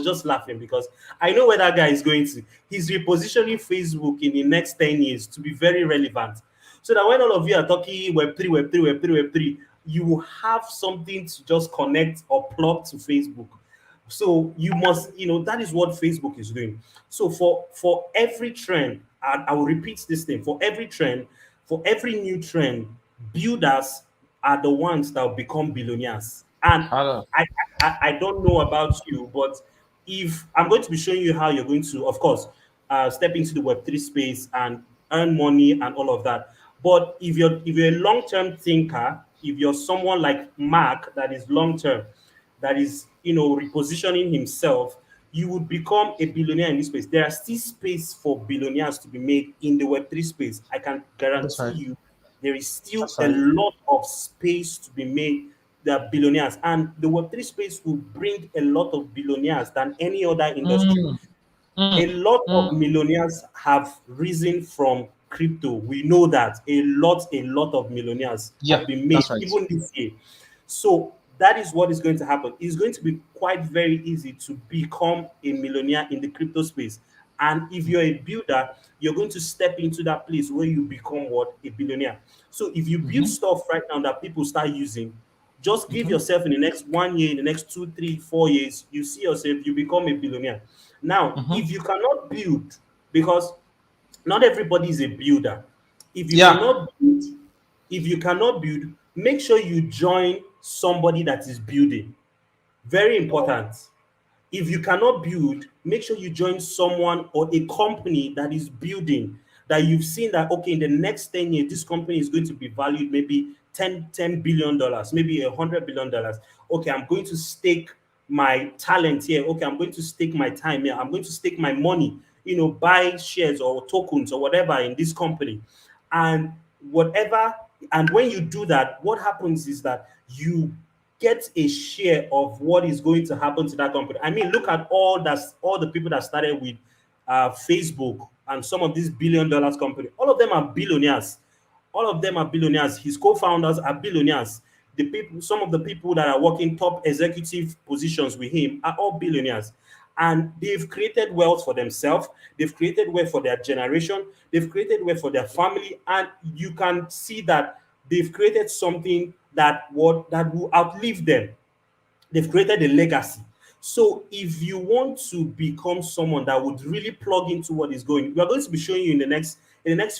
just laughing because I know where that guy is going to. He's repositioning Facebook in the next 10 years to be very relevant. So that when all of you are talking Web3, Web3, Web3, Web3, you will have something to just connect or plug to Facebook. So you must, that is what Facebook is doing. So for every trend, and I will repeat this thing, for every trend, for every new trend, builders are the ones that will become billionaires. And Hello. I don't know about you, but if I'm going to be showing you how you're going to, of course, step into the Web3 space and earn money and all of that. But if you're a long-term thinker, if you're someone like Mark that is long-term, that is, repositioning himself, you would become a billionaire in this space. There are still space for billionaires to be made in the Web3 space. I can That's guarantee right. you there is still That's a right. lot of space to be made that are billionaires. And the Web3 space will bring a lot of billionaires than any other industry. Mm, A mm, lot of mm. millionaires have risen from crypto. We know that a lot of millionaires Yeah, have been made that's right. even this year. So that is what is going to happen. It's going to be quite very easy to become a millionaire in the crypto space. And if you're a builder, you're going to step into that place where you become what? A billionaire. So if you build Mm-hmm, stuff right now that people start using, just give mm-hmm, yourself in the next 1 year, in the next 2, 3, 4 years, you see yourself, you become a billionaire. Now, mm-hmm. if you cannot build, because not everybody is a builder. If you Yeah. cannot build, if you cannot build, make sure you join somebody that is building. Very important. If you cannot build, make sure you join someone or a company that is building, that you've seen that, okay, in the next 10 years, this company is going to be valued maybe $10 billion, maybe $100 billion. Okay, I'm going to stake my talent here. Okay, I'm going to stake my time here. I'm going to stake my money, buy shares or tokens or whatever in this company. And whatever, and when you do that, what happens is that you get a share of what is going to happen to that company. I mean, look at all the people that started with Facebook and some of these $1 billion companies. All of them are billionaires. All of them are billionaires. His co-founders are billionaires. Some of the people that are working top executive positions with him are all billionaires. And they've created wealth for themselves. They've created wealth for their generation. They've created wealth for their family. And you can see that they've created something that will outlive them. They've created a legacy. So if you want to become someone that would really plug into what is going, we are going to be showing you in the next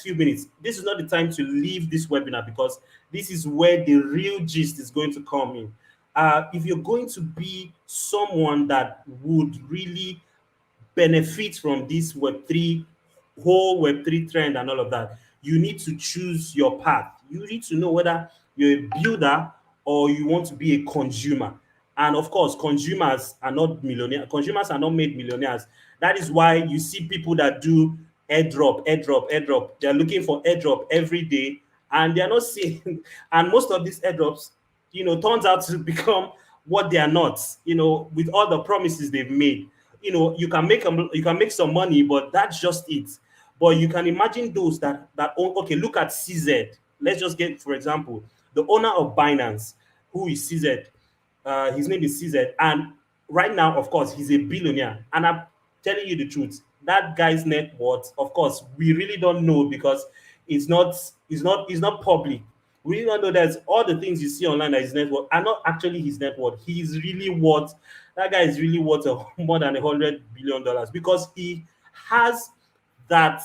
few minutes. This is not the time to leave this webinar because this is where the real gist is going to come in. If you're going to be someone that would really benefit from this Web3 trend and all of that, you need to choose your path. You need to know whether you're a builder or you want to be a consumer. And of course, consumers are not millionaires. Consumers are not made millionaires. That is why you see people that do airdrop, airdrop, airdrop. They're looking for airdrop every day, and they're not seeing. And most of these airdrops, turns out to become what they are not, with all the promises they've made. You can make some money, but that's just it. But you can imagine those that own. Okay, look at CZ. Let's just get, for example, the owner of Binance, who is CZ. His name is CZ, and right now, of course, he's a billionaire. And I'm telling you the truth, that guy's net worth, of course, we really don't know because it's not public. We really don't know that all the things you see online that his net worth are not actually his net worth. He's really worth That guy is really worth more than $100 billion because he has that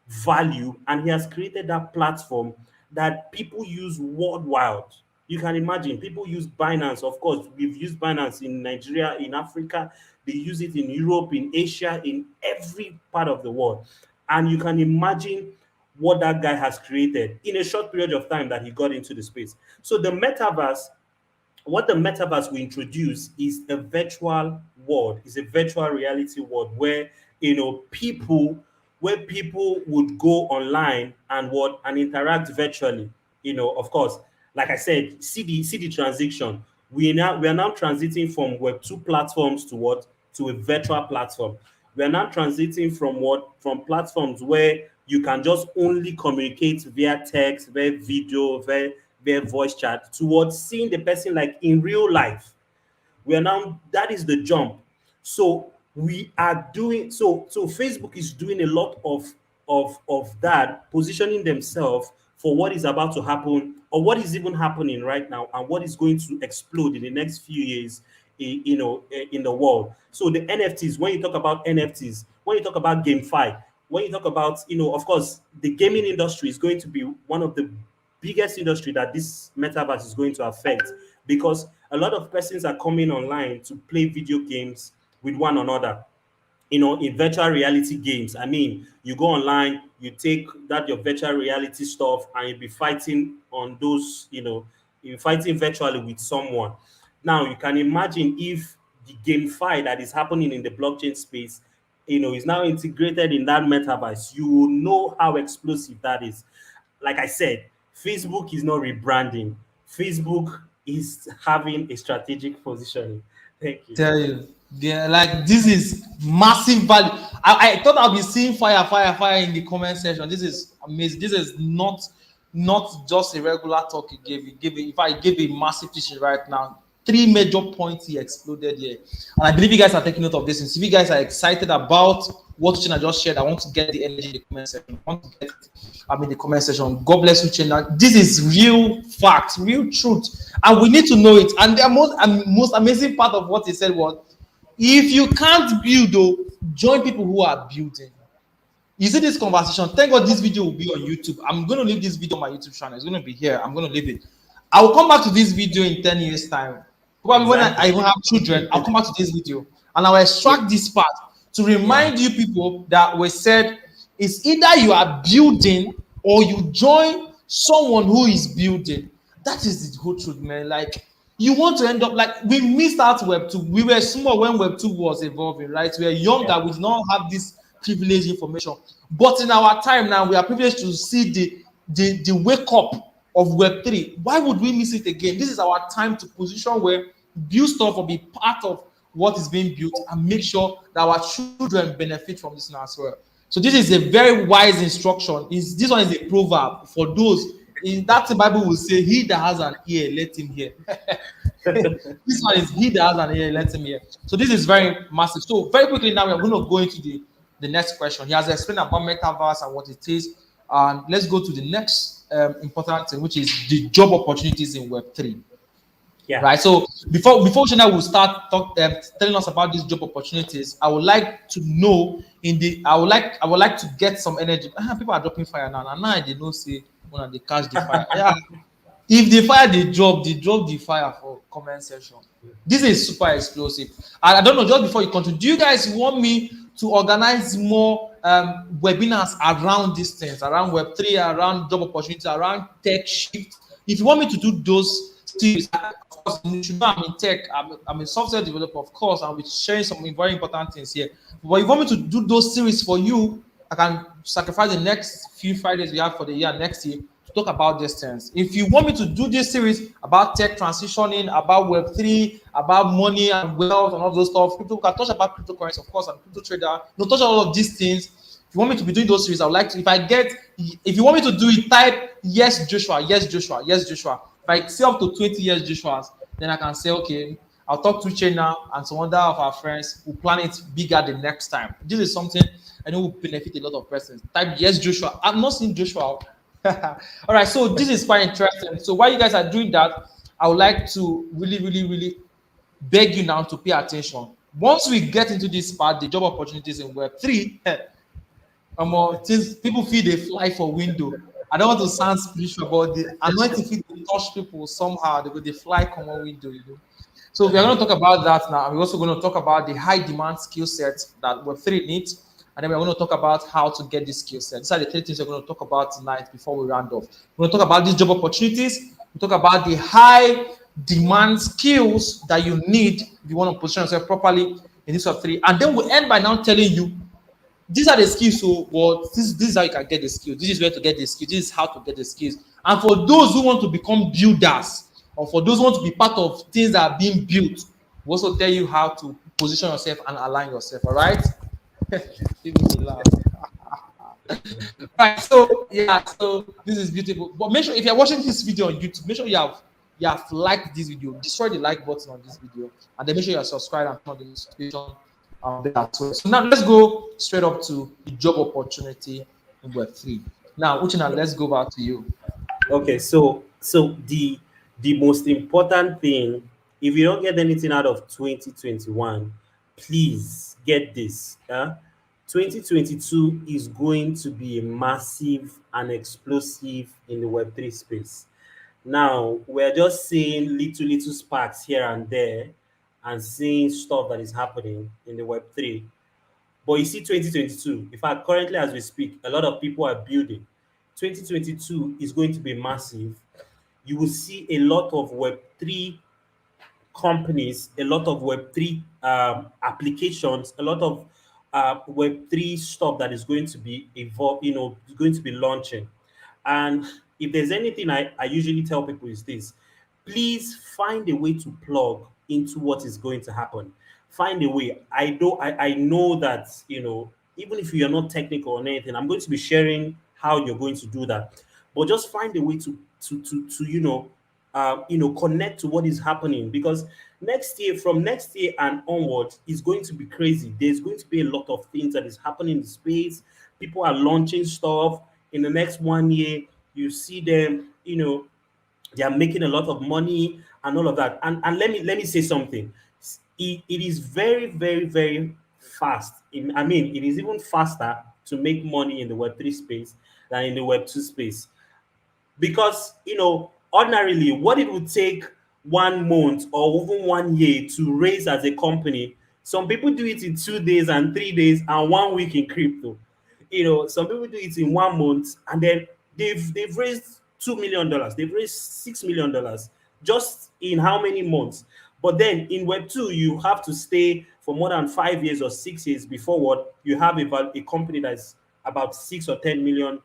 value and he has created that platform that people use worldwide. You can imagine people use Binance. Of course, we've used Binance in Nigeria, in Africa. They use it in Europe, in Asia, in every part of the world. And you can imagine what that guy has created in a short period of time that he got into the space. So the metaverse, what the metaverse will introduce is a virtual world, is a virtual reality world where people would go online and interact virtually. Of course, like I said, see the transition. We are now transiting from Web2 platforms to what? To a virtual platform. We are now transiting from platforms where you can just only communicate via text, via video, via voice chat, towards seeing the person like in real life. That is the jump. So we are doing so Facebook is doing a lot of that, positioning themselves for what is about to happen or what is even happening right now and what is going to explode in the next few years in the world. So the NFTs, when you talk about NFTs, when you talk about GameFi, when you talk about, of course, the gaming industry is going to be one of the biggest industry that this metaverse is going to affect, because a lot of persons are coming online to play video games with one another, in virtual reality games. I mean, you go online, you take that your virtual reality stuff, and you'll be fighting on those, you're fighting virtually with someone. Now, you can imagine if the GameFi that is happening in the blockchain space, is now integrated in that metaverse. You will know how explosive that is. Like I said, Facebook is not rebranding. Facebook is having a strategic positioning. Thank you. Tell you, like this is massive value. I thought I'll be seeing fire in the comment section. This is amazing. This is not just a regular talk he gave. If I gave a massive teaching right now, 3 major points he exploded here, and I believe you guys are taking note of this. And if you guys are excited about what Chena just shared, I want to get the energy in the comment section. I want to get in the comment section. God bless you, Chena. This is real facts, real truth, and we need to know it. And the most amazing part of what he said was, if you can't build, though, join people who are building. You see this conversation. Thank God this video will be on YouTube. I'm going to leave this video on my YouTube channel. It's going to be here. I'm going to leave it. I will come back to this video in 10 years' time. Probably when I even have children, I'll come back to this video and I will extract this part to remind you people that we said it's either you are building or you join someone who is building. That is the whole truth, man. Like, you want to end up like we missed out Web 2. We were small when Web 2 was evolving, right? We were younger, we did not have this privileged information. But in our time now, we are privileged to see the wake up of Web 3. Why would we miss it again? This is our time to position where build stuff or be part of what is being built and make sure that our children benefit from this now as well. So this is a very wise instruction. This one is a proverb for those. In that the Bible will say, he that has an ear, let him hear. This one is he that has an ear, let him hear. So this is very massive. So very quickly now, we're going to go into the next question. He has explained about metaverse and what it is. And let's go to the next important thing, which is the job opportunities in Web3. Yeah. Right. So before Shana will start telling us about these job opportunities, I would like to know I would like to get some energy. People are dropping fire now. And now they don't say when they catch the fire. Yeah. If they fire the drop the fire for comment section. This is super explosive. And I don't know, just before you continue, do you guys want me to organize more webinars around these things, around Web3, around job opportunities, around tech shift? If you want me to do those series, of course, you should know I'm in tech, I'm a software developer, of course, I'll be sharing some very important things here. But if you want me to do those series for you, I can sacrifice the next few Fridays we have for the year next year to talk about these things. If you want me to do this series about tech transitioning, about Web3, about money and wealth and all those stuff, crypto, we can touch about cryptocurrency, of course, and crypto trader. Touch all of these things. If you want me to be doing those series, I would like to. If you want me to do it, type yes, Joshua, yes, Joshua, yes, Joshua. If I see up to 20 yes, Joshua's, then I can say, okay, I'll talk to Chain now and some other of our friends who plan it bigger the next time. This is something I know will benefit a lot of persons. Type yes, Joshua. I'm not seeing Joshua. All right, so this is quite interesting. So while you guys are doing that, I would like to really, really, really beg you now to pay attention. Once we get into this part, the job opportunities in Web3, things people feel they fly for window. I don't want to sound spiritual, but the anointing feel they touch people somehow. They fly common window, you know. So we are going to talk about that now. We're also going to talk about the high demand skill sets that Web3 needs. And then we're going to talk about how to get this skill set. These are the three things we're going to talk about tonight before we round off. We're going to talk about these job opportunities. We talk about the high demand skills that you need if you want to position yourself properly in this Web3. And then we'll end by now telling you these are the skills. So, well, this is how you can get the skills. This is where to get the skills. This is how to get the skills. And for those who want to become builders, or for those who want to be part of things that are being built, we also tell you how to position yourself and align yourself. All right? People will laugh. Right. So yeah. So this is beautiful. But make sure if you're watching this video on YouTube, make sure you have liked this video. Destroy the like button on this video, and then make sure you're subscribed and turn on the notification there as well. So now let's go straight up to the job opportunity in Web3. Now, Uchina, let's go back to you. Okay, so the most important thing, if you don't get anything out of 2021, please get this. 2022 is going to be a massive and explosive in the Web3 space. Now, we're just seeing little sparks here and there and seeing stuff that is happening in the Web3. But you see, 2022, in fact, currently as we speak, a lot of people are building. 2022 is going to be massive. You will see a lot of Web3 companies, a lot of Web3 applications, a lot of Web3 stuff that is going to be evolved, going to be launching. And if there's anything I usually tell people is this: please find a way to plug into what is going to happen. Find a way. I know that, even if you're not technical or anything, I'm going to be sharing how you're going to do that. But just find a way to connect to what is happening, because from next year and onwards is going to be crazy. There's going to be a lot of things that is happening in space. People are launching stuff in the next 1 year. You see them, they are making a lot of money and all of that. And let me say something. It is very, very, very fast. It is even faster to make money in the Web3 space than in the Web2 space. Because, ordinarily, what it would take 1 month or even 1 year to raise as a company, some people do it in 2 days and 3 days and 1 week in crypto. Some people do it in 1 month, and then they've raised $2 million, they've raised $6 million just in how many months? But then in Web2, you have to stay for more than 5 years or 6 years before what you have a company that's about $6 or $10 million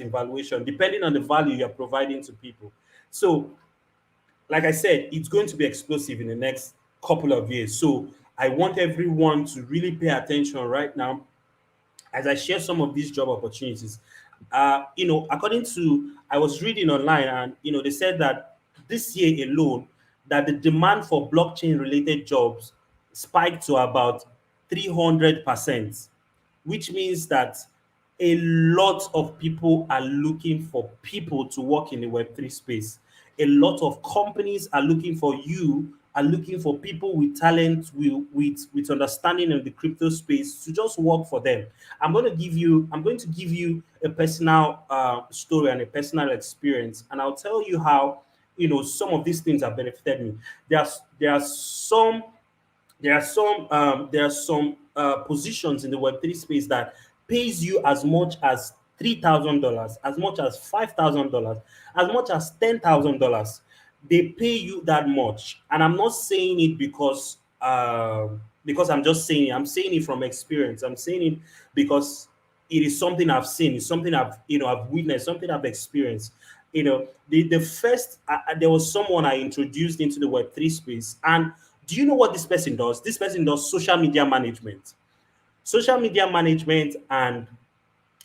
in valuation, depending on the value you're providing to people. So, like I said, it's going to be explosive in the next couple of years. So I want everyone to really pay attention right now as I share some of these job opportunities. According to, I was reading online, and they said that this year alone, that the demand for blockchain related jobs spiked to about 300%, which means that a lot of people are looking for people to work in the Web3 space. A lot of companies are looking for people with talent, with understanding of the crypto space to just work for them. I'm going to give you a personal story and a personal experience, and I'll tell you how some of these things have benefited me. There are some positions in the Web3 space that pays you as much as $3,000, as much as $5,000, as much as $10,000. They pay you that much, and I'm not saying it because I'm just saying it. I'm saying it from experience. I'm saying it because it is something I've seen. It's something I've witnessed, something I've experienced. The first there was someone I introduced into the Web3 space, and do you know what this person does? This person does social media management, and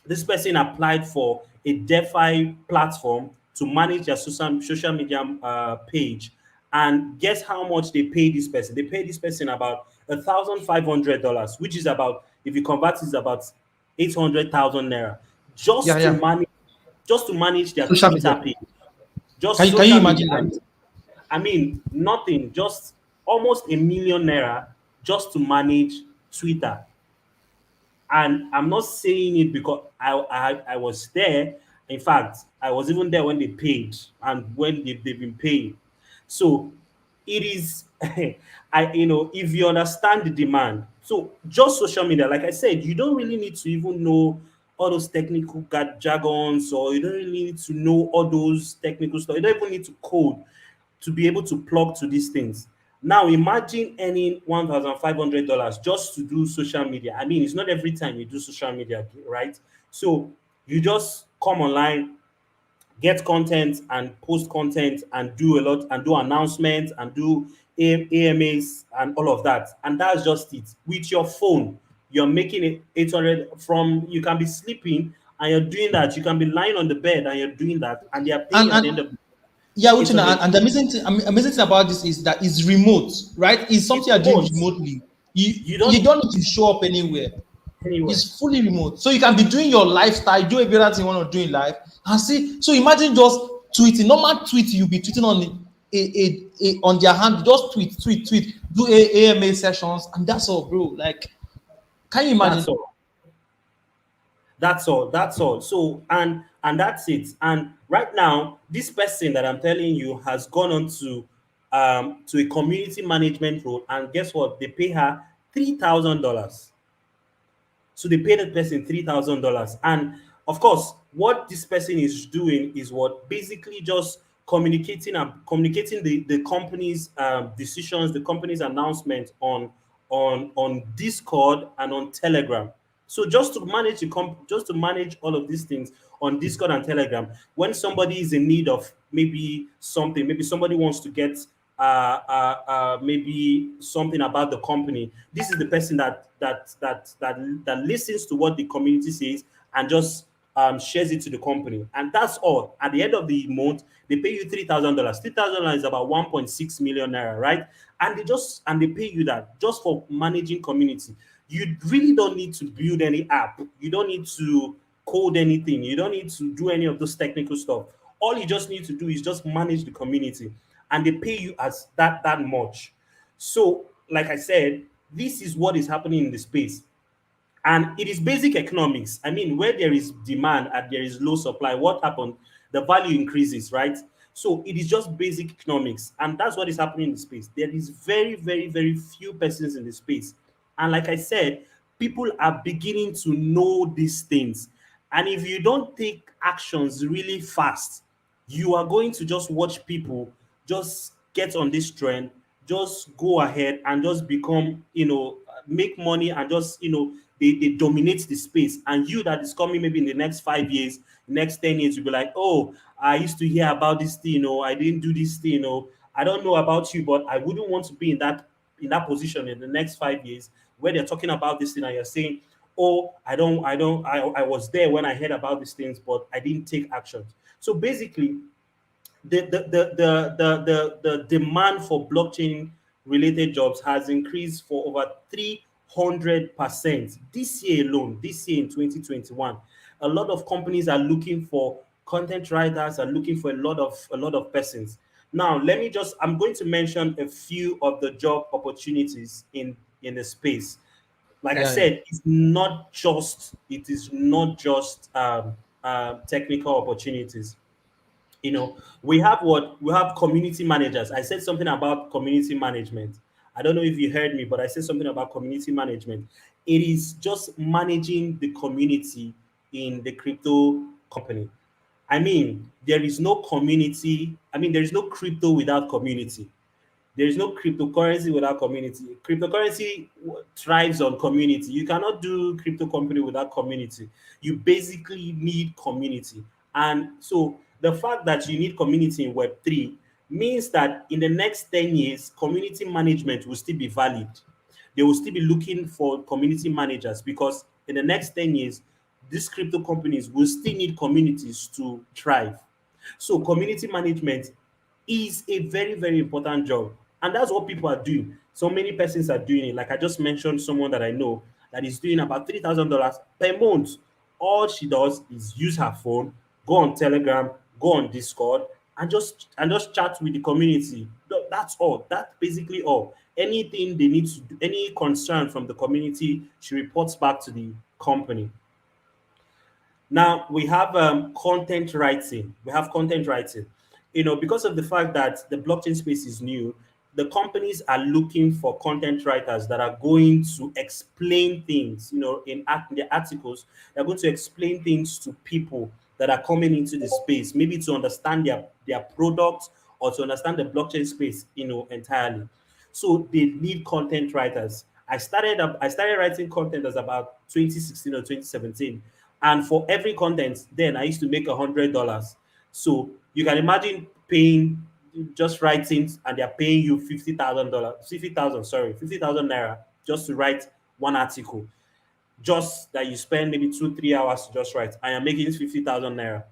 this person applied for a DeFi platform to manage their social media page. And guess how much they pay this person? They pay this person about $1,500, which is about, if you convert, is about 800,000 naira, Yeah, just to yeah. manage their Social media. Twitter page, just Can you social media. imagine that? I mean, nothing, just almost a 1 million naira just to manage Twitter. And I'm not saying it because I was there. In fact, I was even there when they paid and when they've been paying. So it is, if you understand the demand. So just social media, like I said, you don't really need to even know all those technical jargons, or you don't really need to know all those technical stuff. You don't even need to code to be able to plug to these things. Now imagine earning $1,500 just to do social media. I mean, it's not every time you do social media, right? So you just come online, get content and post content and do a lot and do announcements and do AMAs and all of that. And that's just it. With your phone, you're making it 800 from, you can be sleeping and you're doing that. You can be lying on the bed and you're doing that, and they are paying And you at the end of yeah, which $800. and the amazing thing about this is that it's remote, right? It's It's something you're doing remote. remotely. You You don't don't need to show up anywhere. anywhere. It's fully remote. So you can be doing your lifestyle, do every other thing you want to do in life, and see. So imagine just tweeting, normal tweet, you'll be tweeting on on their hand, just tweet, do AMA sessions, and that's all, bro. Like, can you imagine? That's all. That's all. That's all. So and that's it. And right now, this person that I'm telling you has gone on to a community management role, and guess what? They pay her $3,000. So they pay that person $3,000. And of course, what this person is doing is what basically just communicating the company's decisions, the company's announcement on Discord and on Telegram. So just to manage just to manage all of these things on Discord and Telegram, when somebody is in need of maybe something, maybe somebody wants to get maybe something about the company. This is the person that listens to what the community says and just shares it to the company, and that's all. At the end of the month, they pay you $3,000. $3,000 is about 1.6 million naira, right? And they pay you that just for managing community. You really don't need to build any app. You don't need to code anything. You don't need to do any of those technical stuff. All you just need to do is just manage the community, and they pay you as that much. So, like I said, this is what is happening in the space. And it is basic economics. I mean, where there is demand and there is low supply, what happens? The value increases, right? So it is just basic economics. And that's what is happening in the space. There is very, very, very few persons in the space. And like I said, people are beginning to know these things. And if you don't take actions really fast, you are going to just watch people just get on this trend, just go ahead and just become, make money, and just, they dominate the space. And you that is coming maybe in the next 5 years, next 10 years, you'll be like, oh, I used to hear about this thing, I didn't do this thing, I don't know about you, but I wouldn't want to be in that position in the next 5 years where they're talking about this thing and you're saying, oh, I was there when I heard about these things, but I didn't take action. So basically, the demand for blockchain related jobs has increased for over 300% this year alone, this year in 2021. A lot of companies are looking for content writers, are looking for a lot of persons. Now, I'm going to mention a few of the job opportunities in the space. Like I Yeah, yeah, said, it is not just technical opportunities. We have community managers. I said something about community management. I don't know if you heard me, but I said something about community management. It is just managing the community in the crypto company. I mean, there is no community. I mean, there is no crypto without community. There is no cryptocurrency without community. Cryptocurrency thrives on community. You cannot do crypto company without community. You basically need community. And so the fact that you need community in Web3 means that in the next 10 years, community management will still be valid. They will still be looking for community managers because in the next 10 years, these crypto companies will still need communities to thrive. So community management is a very, very important job. And that's what people are doing. So many persons are doing it. Like I just mentioned someone that I know that is doing about $3,000 per month. All she does is use her phone, go on Telegram, go on Discord, and just chat with the community. That's all. That's basically all. Anything they need to do, any concern from the community, she reports back to the company. Now we have content writing. We have content writing. Because of the fact that the blockchain space is new, the companies are looking for content writers that are going to explain things. In the articles, they're going to explain things to people that are coming into the space, maybe to understand their product or to understand the blockchain space, entirely. So they need content writers. I started writing content as about 2016 or 2017, and for every content, then I used to make $100. So you can imagine paying just writing, and they're paying you $50,000, 50,000, sorry, 50,000 naira just to write one article. Just that you spend maybe 2-3 hours to just write, and you're making 50,000 naira.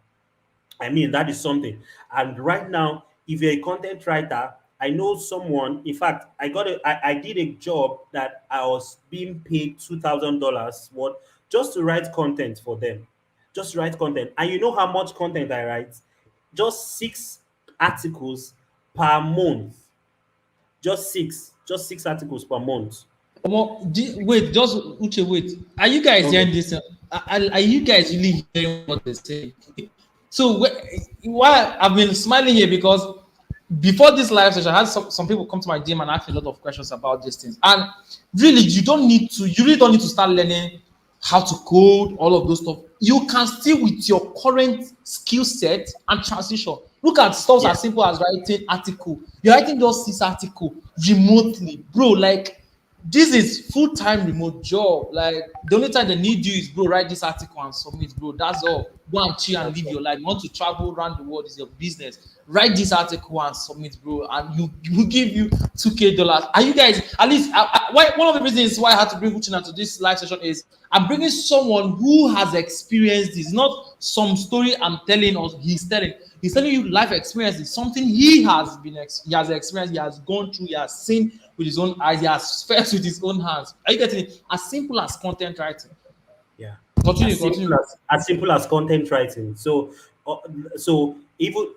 I mean, that is something. And right now, if you're a content writer, I know someone. In fact, I did a job that I was being paid $2,000 what just to write content for them, just to write content. And you know how much content I write? Just 6 articles per month. Just six articles per month. Wait, just Uche, wait. Are you guys Okay. hearing this? Are you guys really hearing what they say? So why I've been smiling here because before this live session, I had some people come to my gym and ask me a lot of questions about these things. And really, you really don't need to start learning how to code, all of those stuff. You can still with your current skill set and transition. Look at stuff as simple as writing article. You're writing those 6 articles remotely, bro. Like this is full-time remote job. Like the only time they need you is, bro, write this article and submit, bro. That's all. Go and chill and live your life. You want to travel around the world is your business. Write this article and submit, bro, and you give you $2,000. Are you guys at least? One of the reasons why I had to bring Uchina to this live session is I'm bringing someone who has experienced this, not some story I'm telling or he's telling. He's telling you life experience is something he has experienced, he has gone through, he has seen with his own eyes, he has felt with his own hands. Are you getting it? As simple as content writing. Yeah. Continue. As simple as content writing. So even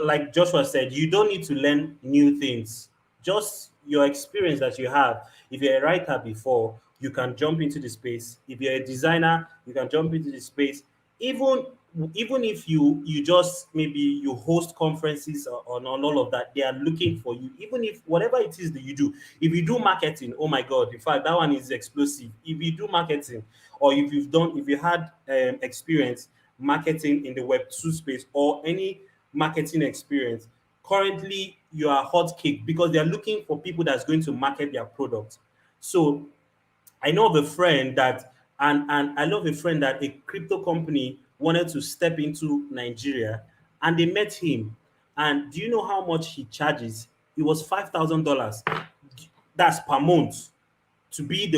like Joshua said, you don't need to learn new things. Just your experience that you have. If you're a writer before, you can jump into the space. If you're a designer, you can jump into the space. Even if you just maybe you host conferences on all of that, they are looking for you. Even if whatever it is that you do, if you do marketing, oh my god, in fact that one is explosive. If you do marketing, or if you had experience marketing in the Web2 space or any marketing experience, currently you are hot cake because they are looking for people that's going to market their product. So I know of a friend that, and I love a friend that a crypto company wanted to step into Nigeria, and they met him. And do you know how much he charges? It was $5,000. That's per month to be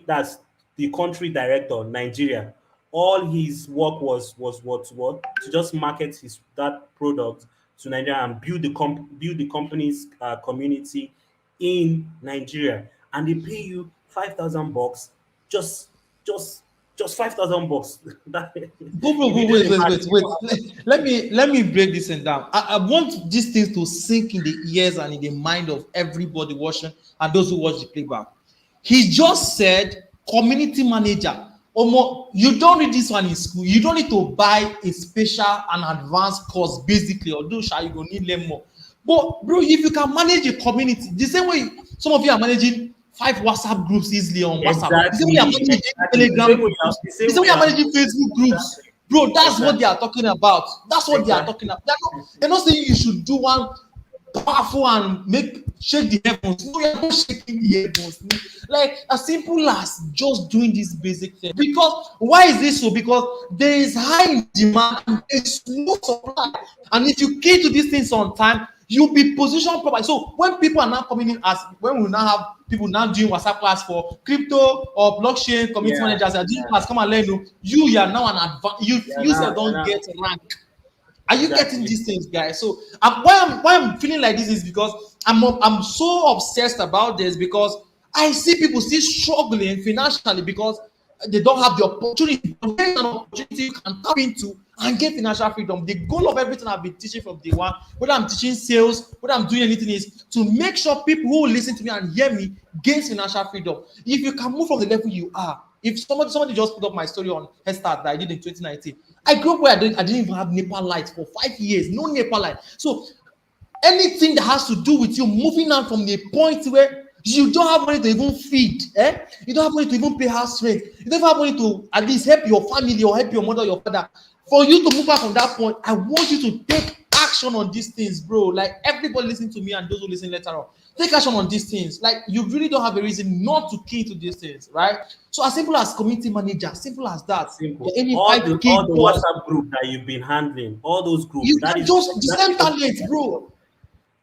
that's the country director, Nigeria. All his work was what to just market that product to Nigeria and build the company's community in Nigeria, and they pay you $5,000, just $5,000. Bro, If you do wait. the math, Let me break this thing down. I want these things to sink in the ears and in the mind of everybody watching and those who watch the playback. He just said community manager. Omo, you don't read this one in school. You don't need to buy a special and advanced course, basically, although you go need learn more. But bro, if you can manage a community, the same way some of you are managing 5 WhatsApp groups easily on WhatsApp, the same way you are managing Telegram groups, the same way you are managing Facebook groups, bro, that's what they are talking about. That's what they are talking about. They're not saying you should do one powerful and make shake the heavens. No, you're not shaking the heavens. Like as simple as just doing this basic thing. Because why is this so? Because there is high demand and there is low supply. And if you key to these things on time, you'll be positioned properly. So when people are now coming in, as when we now have people now doing WhatsApp class for crypto or blockchain community Yeah, managers, are doing yeah, class, come and learn. You are now an advanced. yeah. You Now, self yeah, don't now, get rank. Are you getting exactly. these things, guys? So why I'm feeling like this is because I'm so obsessed about this because I see people still struggling financially because they don't have the opportunity. But there is an opportunity you can tap into and get financial freedom. The goal of everything I've been teaching from day one, whether I'm teaching sales, whether I'm doing anything, is to make sure people who listen to me and hear me gain financial freedom. If you can move from the level you are, if somebody just put up my story on Headstart that I did in 2019. I grew up where I didn't even have NEPA lights for 5 years, no NEPA light. So anything that has to do with you moving on from the point where you don't have money to even feed, you don't have money to even pay house rent, you don't have money to at least help your family or help your mother or your father. For you to move out from that point, I want you to take action on these things, bro. Like everybody listening to me and those who listen later on, take action on these things. Like you really don't have a reason not to key to these things, right? So as simple as community manager, simple as that. Simple. You're earning All the 5K all the plus. WhatsApp group that you've been handling, all those groups, You can just the same talent, bro.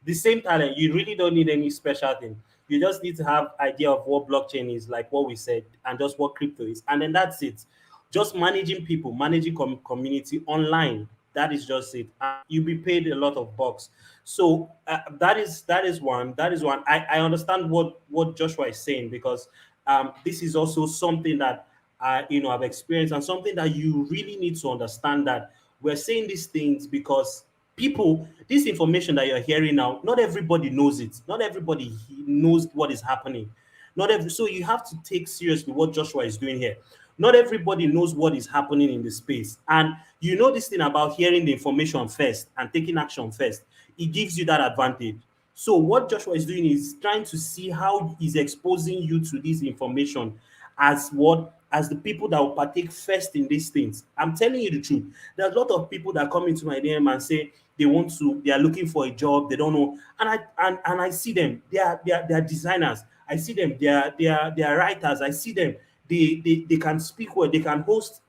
the same talent. You really don't need any special thing. You just need to have idea of what blockchain is, like what we said, and just what crypto is, and then that's it. Just managing people, managing community online. That is just it. And you'll be paid a lot of bucks. So that is one. That is one. I understand what Joshua is saying, because this is also something that I've experienced, and something that you really need to understand, that we're saying these things because people, this information that you're hearing now, not everybody knows it. Not everybody knows what is happening. Not every So you have to take seriously what Joshua is doing here. Not everybody knows what is happening in the space. And you know this thing about hearing the information first and taking action first. It gives you that advantage. So what Joshua is doing is trying to see how he's exposing you to this information as the people that will partake first in these things. I'm telling you the truth. There's a lot of people that come into my DM and say they are looking for a job, they don't know. And I see them, they are designers. I see them, they are writers. I see them, they can speak well, they can host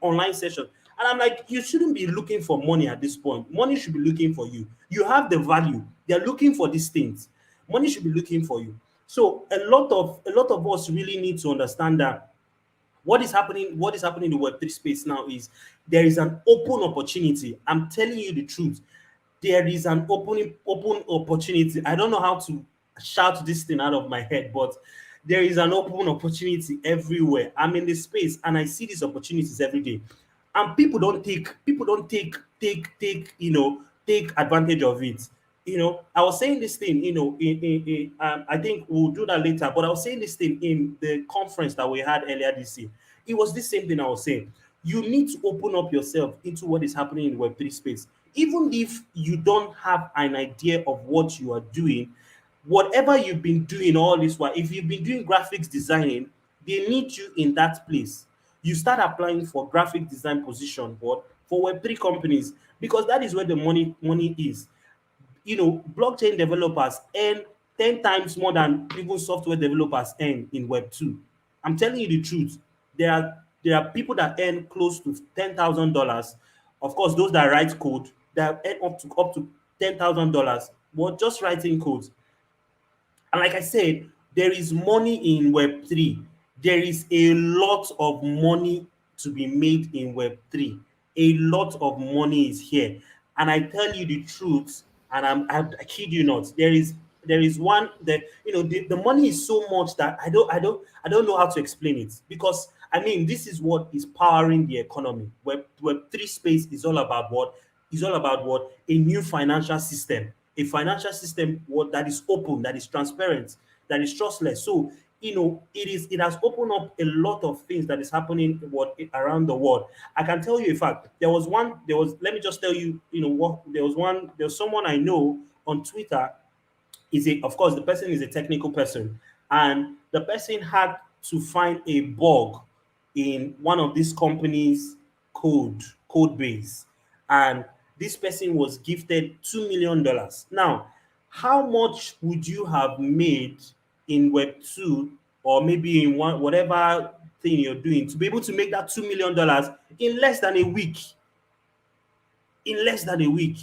online sessions. And I'm like, you shouldn't be looking for money at this point. Money should be looking for you. You have the value. They're looking for these things. Money should be looking for you. So a lot of us really need to understand that what is happening in the Web3 space now is there is an open opportunity. I'm telling you the truth. There is an open opportunity. I don't know how to shout this thing out of my head, but there is an open opportunity everywhere. I'm in this space and I see these opportunities every day. And people don't take advantage of it. I was saying this thing, I think we'll do that later, but I was saying this thing in the conference that we had earlier this year. It was the same thing I was saying. You need to open up yourself into what is happening in Web3 space. Even if you don't have an idea of what you are doing, whatever you've been doing all this while, if you've been doing graphics designing, they need you in that place. You start applying for graphic design position board for Web3 companies, because that is where the money is. Blockchain developers earn 10 times more than even software developers earn in Web 2. I'm telling you the truth. There are people that earn close to $10,000. Of course, those that write code that earn up to $10,000, but just writing code. And like I said, there is money in Web3. There is a lot of money to be made in Web3. A lot of money is here. And I tell you the truth, and I kid you not, there is one that the money is so much that I don't know how to explain it, because I mean this is what is powering the economy. Web3 space is all about what? Is all about what? A new financial system. A financial system that is open, that is transparent, that is trustless. So, it has opened up a lot of things that is happening around the world. I can tell you a fact. Let me just tell you, what there was someone I know on Twitter. Of course, the person is a technical person, and the person had to find a bug in one of these companies code base, and this person was gifted $2 million. Now, how much would you have made in Web 2 or maybe in whatever thing you're doing to be able to make that $2 million in less than a week? In less than a week.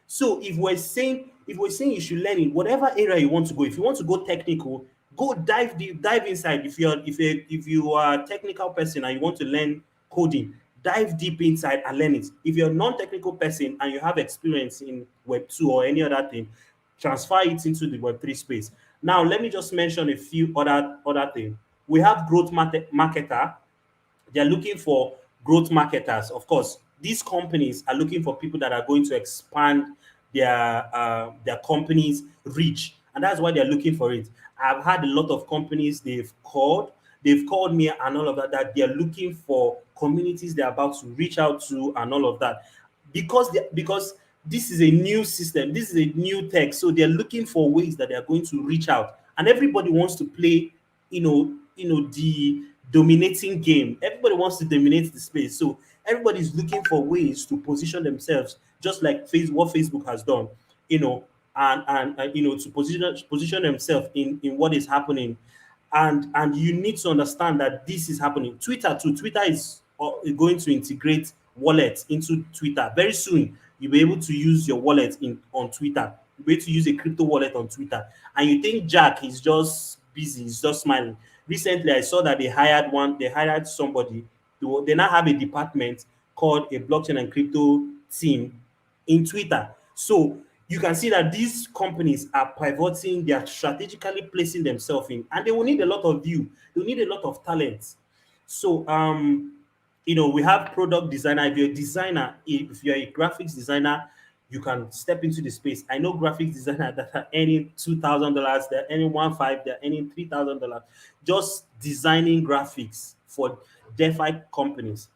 So if we're saying you should learn in whatever area you want to go, if you want to go technical, go dive deep, dive inside. If you are a technical person and you want to learn coding, dive deep inside and learn it. If you're a non-technical person and you have experience in Web 2 or any other thing, transfer it into the Web 3 space. Now let me just mention a few other things. We have growth marketer. They're looking for growth marketers. Of course, these companies are looking for people that are going to expand their company's reach, and that's why they're looking for it. I've had a lot of companies they've called me and all of that, that they're looking for communities they're about to reach out to and all of that, because this is a new system, this is a new tech, so they're looking for ways that they're going to reach out, and everybody wants to play, the dominating game. Everybody wants to dominate the space. So everybody's looking for ways to position themselves, just like what Facebook has done, to position themselves in what is happening. And you need to understand that this is happening. Twitter too. Twitter is going to integrate wallets into Twitter. Very soon, you'll be able to use your wallet on Twitter. You'll be able to use a crypto wallet on Twitter. And you think Jack is just busy, he's just smiling. Recently, I saw that they hired somebody. They now have a department called a blockchain and crypto team in Twitter. So you can see that these companies are pivoting, they are strategically placing themselves in, and they will need a lot of you. They will need a lot of talent. So we have product designer. If you're a designer, if you're a graphics designer, you can step into the space. I know graphics designers that are earning $2,000, they're earning 1.5, they're earning $3,000, just designing graphics for DeFi companies.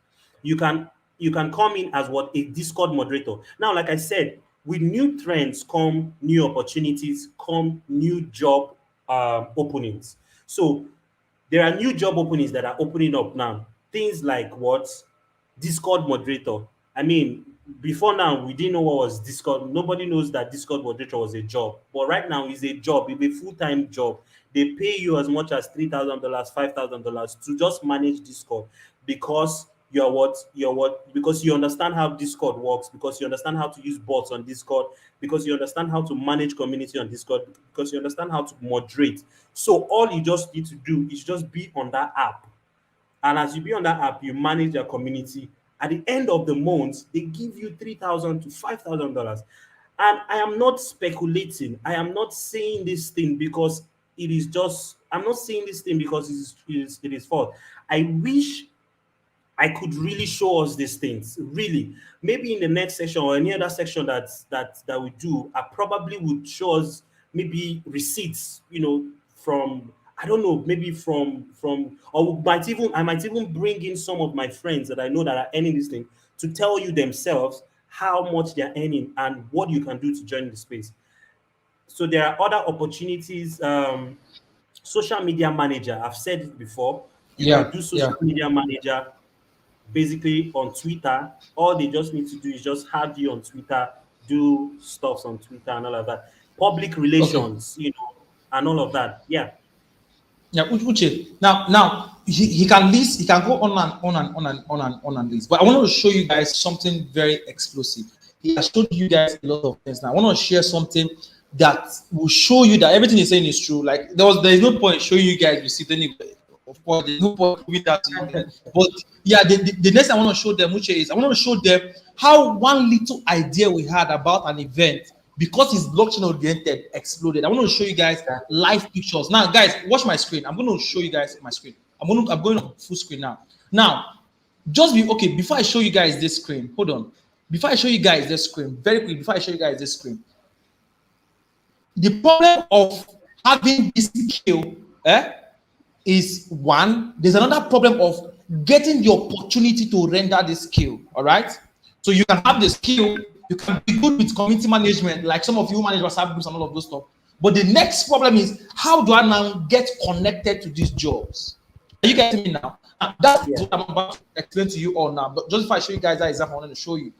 You can come in as what, a Discord moderator. Now, like I said, with new trends come new opportunities, come new job openings. So there are new job openings that are opening up now. Things like what? Discord moderator. I mean, before now, we didn't know what was Discord. Nobody knows that Discord moderator was a job. But right now, it's a job. It's a full-time job. They pay you as much as $3,000, $5,000 to just manage Discord, because because you understand how Discord works, because you understand how to use bots on Discord, because you understand how to manage community on Discord, because you understand how to moderate. So all you just need to do is just be on that app. And as you be on that app, you manage their community. At the end of the month, they give you $3,000 to $5,000. And I am not speculating. I am not saying this thing because it is just, I'm not saying this thing because it is false. I wish I could really show us these things. Really, maybe in the next section or any other section that we do, I probably would show us maybe receipts, from, I don't know, maybe from or I might even bring in some of my friends that I know that are earning this thing to tell you themselves how much they're earning and what you can do to join the space. So there are other opportunities. Social media manager. I've said it before. You can do social media manager basically on Twitter. All they just need to do is just have you on Twitter, do stuff on Twitter and all of that. Public relations, and all of that. Yeah. Yeah, Uche. Now he can list, he can go on and list. But I want to show you guys something very explosive. He has showed you guys a lot of things. Now I want to share something that will show you that everything he's saying is true. Like there is no point showing you guys receipt anyway. Of course, there's no point with that. But yeah, the next I want to show them, Uche, is I want to show them how one little idea we had about an event, because it's blockchain oriented, exploded. I want to show you guys live pictures. Now, guys, watch my screen. I'm going to show you guys my screen. I'm going on full screen now. Now, before I show you guys this screen, hold on. Before I show you guys this screen, very quick, before I show you guys this screen, the problem of having this skill is one. There's another problem of getting the opportunity to render this skill. All right. So you can have the skill, you can be good with community management, like some of you manage WhatsApp groups and all of those stuff. But the next problem is, how do I now get connected to these jobs? Are you getting me now? That's what I'm about to explain to you all now. But just if I show you guys that example, I want to show you.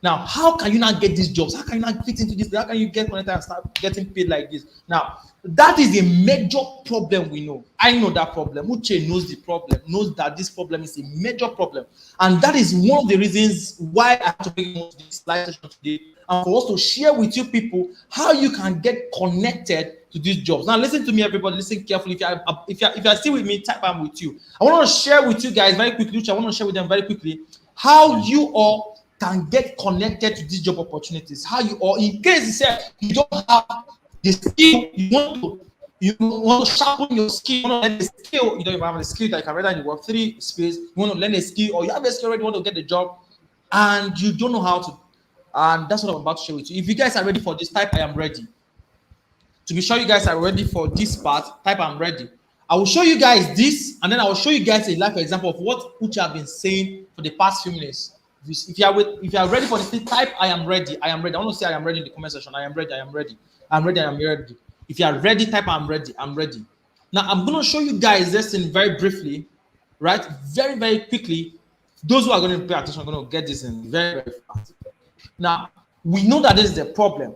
Now, how can you not get these jobs? How can you not fit into this? How can you get connected and start getting paid like this? Now, that is a major problem we know. I know that problem. Uche knows the problem, knows that this problem is a major problem. And that is one of the reasons why I have to bring this live session today and for us to share with you people how you can get connected to these jobs. Now, listen to me, everybody. Listen carefully. If you are still with me, type I'm with you. I want to share with you guys very quickly, which I want to share with them very quickly, how you all can get connected to these job opportunities. How you all, in case you say you don't have the skill, you want to sharpen your skill, you want to learn the skill, you don't even have the skill that you can read in the Web3 space, you want to learn a skill, or you have a skill already, you want to get the job, and you don't know how to. And that's what I'm about to share with you. If you guys are ready for this, type I am ready. To be sure you guys are ready for this part, type I'm ready. I will show you guys this, and then I will show you guys a live example of what Uche have been saying for the past few minutes. If you are ready for this, type I am ready. I am ready. I want to say I am ready in the comment section. I am ready. I am ready. I'm ready. I am ready. If you are ready, type I'm ready. I'm ready. Now I'm going to show you guys this thing very briefly, right? Very, very quickly. Those who are going to pay attention are going to get this in very, very fast. Now, we know that this is the problem.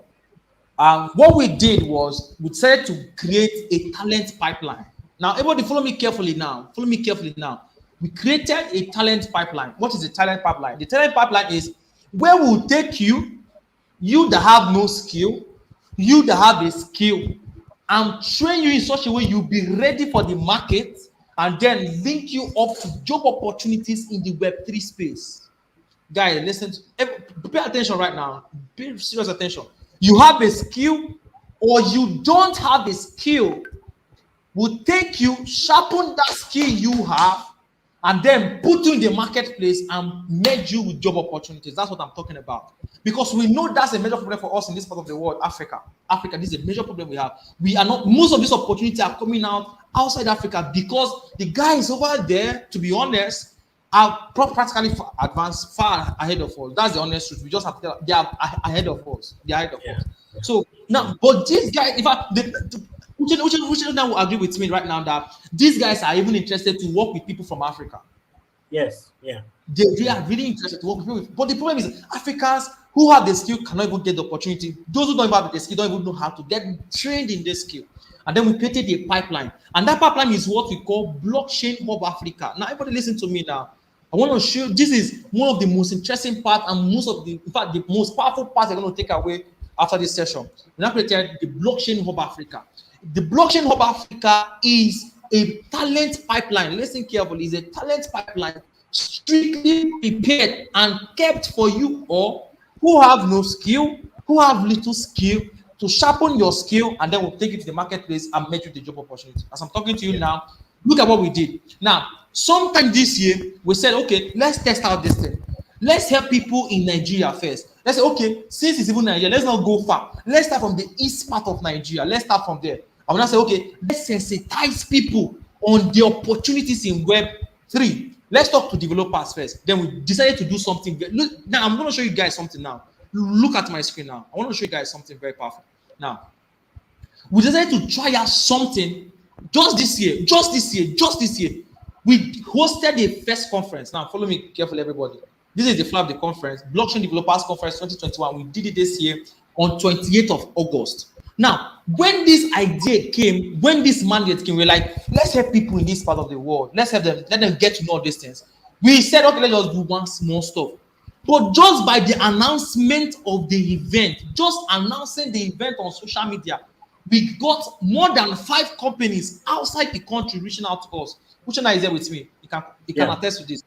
What we did was we decided to create a talent pipeline. Now, everybody follow me carefully now. Follow me carefully now. We created a talent pipeline. What is a talent pipeline? The talent pipeline is where we'll take you, you that have no skill, you that have a skill, and train you in such a way you'll be ready for the market, and then link you up to job opportunities in the Web3 space. Guys, listen, pay attention right now. Pay serious attention. You have a skill or you don't have a skill, will take you, sharpen that skill you have, and then put you in the marketplace and merge you with job opportunities. That's what I'm talking about. Because we know that's a major problem for us in this part of the world, Africa. Africa, this is a major problem we have. We are not, most of these opportunities are coming out outside Africa because the guys over there, to be honest, are practically advanced, far ahead of us. That's the honest truth. We just have to tell, they are ahead of us. They are ahead of us. So now, but these guys, in fact, Uche now will agree with me right now that these guys are even interested to work with people from Africa. Yes, yeah. They are really interested to work with people. But the problem is Africans who have the skill cannot even get the opportunity. Those who don't even have the skill don't even know how to get trained in this skill. And then we created a pipeline. And that pipeline is what we call BlockChainHub Africa. Now, everybody listen to me now. I want to show this is one of the most interesting part and most of the, in fact, the most powerful part I'm going to take away after this session. We now created the BlockChainHub Africa. The BlockChainHub Africa is a talent pipeline. Listen carefully, it's a talent pipeline strictly prepared and kept for you all who have no skill, who have little skill, to sharpen your skill, and then we'll take it to the marketplace and make you the job opportunity. As I'm talking to you now, look at what we did. Now, sometime this year, we said, okay, let's test out this thing. Let's help people in Nigeria first. Let's say, okay, since it's even Nigeria, let's not go far. Let's start from the east part of Nigeria. Let's start from there. I want to say, okay, let's sensitize people on the opportunities in Web3. Let's talk to developers first. Then we decided to do something. Look, now I'm going to show you guys something now. Look at my screen now. I want to show you guys something very powerful. Now, we decided to try out something just this year. We hosted a first conference. Now, follow me carefully, everybody. This is the flag of the conference, Blockchain Developers Conference 2021. We did it this year on 28th of August. Now, when this idea came, when this mandate came, we're like, let's help people in this part of the world. Let's help them, let them get to know these things. We said, okay, let's just do one small stuff. But just by the announcement of the event, just announcing the event on social media, we got more than 5 companies outside the country reaching out to us. Which one is there with me? You can attest to this.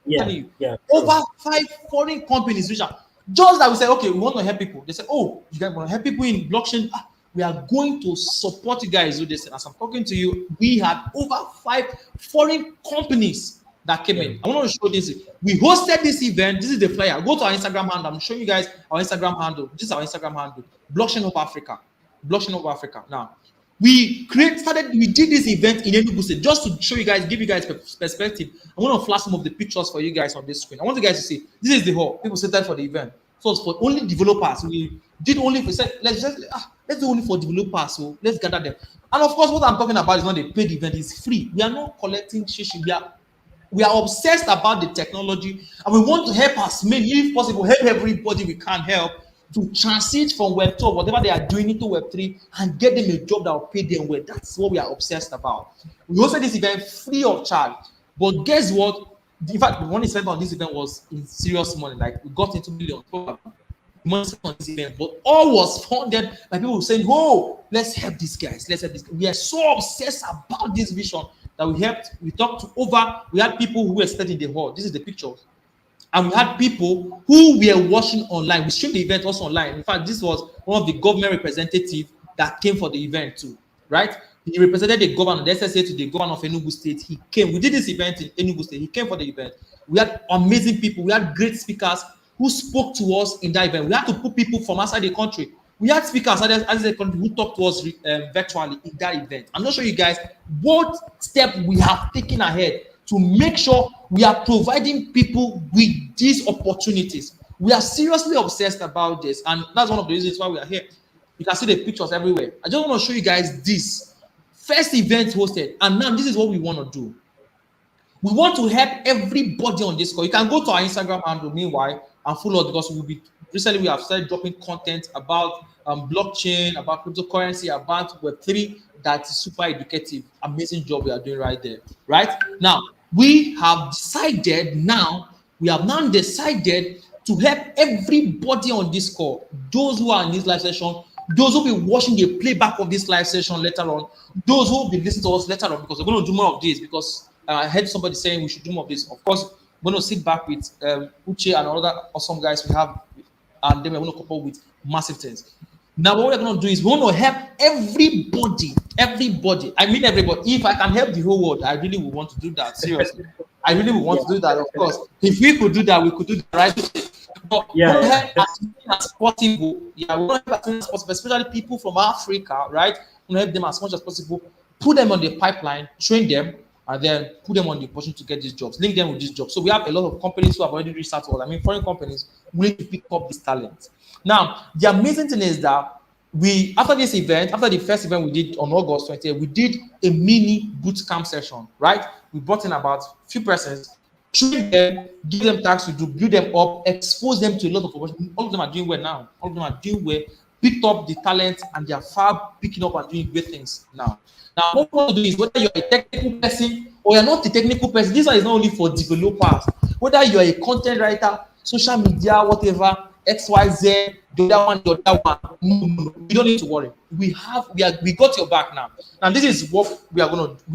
Over 5 foreign companies reach out. Just that we said, okay, we want to help people. They said, oh, you guys want to help people in blockchain? We are going to support you guys with this. And as I'm talking to you, we had over 5 foreign companies that came in. I want to show this. We hosted this event. This is the flyer. Go to our Instagram handle. I'm showing you guys our Instagram handle. This is our Instagram handle. BlockChainHub Africa. BlockChainHub Africa. Now, we did this event in Enugu State just to show you guys, give you guys perspective. I want to flash some of the pictures for you guys on this screen. I want you guys to see. This is the hall. People seated for the event. So it's for only developers. We did only, we said, let's do only for developers. So let's gather them. And of course, what I'm talking about is not a paid event. It's free. We are not collecting shishi. We are obsessed about the technology, and we want to help as many, if possible, help everybody we can help to transit from Web 2 or whatever they are doing into Web 3 and get them a job that will pay them well. That's what we are obsessed about. We hosted this event free of charge. But guess what? In fact, the money spent on this event was in serious money. Like we got into millions probably. The money spent on this event, but all was funded by people saying, "Oh, let's help these guys. Let's help this." We are so obsessed about this vision that we helped. We talked to over. We had people who were studying the hall. This is the pictures, and we had people who were watching online. We streamed the event also online. In fact, this was one of the government representatives that came for the event too, right? He represented the governor, the SSA to the governor of Enugu State. He came. We did this event in Enugu State. He came for the event. We had amazing people. We had great speakers who spoke to us in that event. We had to put people from outside the country. We had speakers outside the country who talked to us virtually in that event. I'm not sure you guys what step we have taken ahead to make sure we are providing people with these opportunities. We are seriously obsessed about this, and that's one of the reasons why we are here. You can see the pictures everywhere. I just want to show you guys this first event hosted, and now this is what we want to do. We want to help everybody on this call. You can go to our Instagram handle meanwhile and follow us because we have started dropping content about blockchain, about cryptocurrency, about Web3 that is super educative. Amazing job we are doing right there. Right now, we have now decided to help everybody on this call, those who are in this live session, those who will be watching the playback of this live session later on, those who will be listening to us later on, because we're going to do more of this because I heard somebody saying we should do more of this. Of course, we're going to sit back with Uche and other awesome guys we have, and then we're going to couple with massive things. Now, what we're going to do is we want to help everybody. I mean, everybody. If I can help the whole world, I really would want to do that. Seriously, I really would want to do that. Of course, if we could do that, we could do that, right? But we want to help as many as possible. Yeah, we want to help as many as possible, especially people from Africa, right? We want to help them as much as possible. Put them on the pipeline, train them, and then put them on the opportunity to get these jobs, link them with these jobs. So we have a lot of companies who have already reached out to us. I mean, foreign companies willing to pick up this talent. Now, the amazing thing is that after the first event we did on August 20th, we did a mini boot camp session, right? We brought in about few persons, train them, give them tasks to do, build them up, expose them to a lot of opportunities. All of them are doing well now. All of them are doing well, picked up the talent, and they are far picking up and doing great things now. Now, what we want to do is whether you're a technical person or you're not a technical person, this one is not only for developers. Whether you're a content writer, social media, whatever, XYZ, the other one. No. You don't need to worry. We got your back now. And this is what we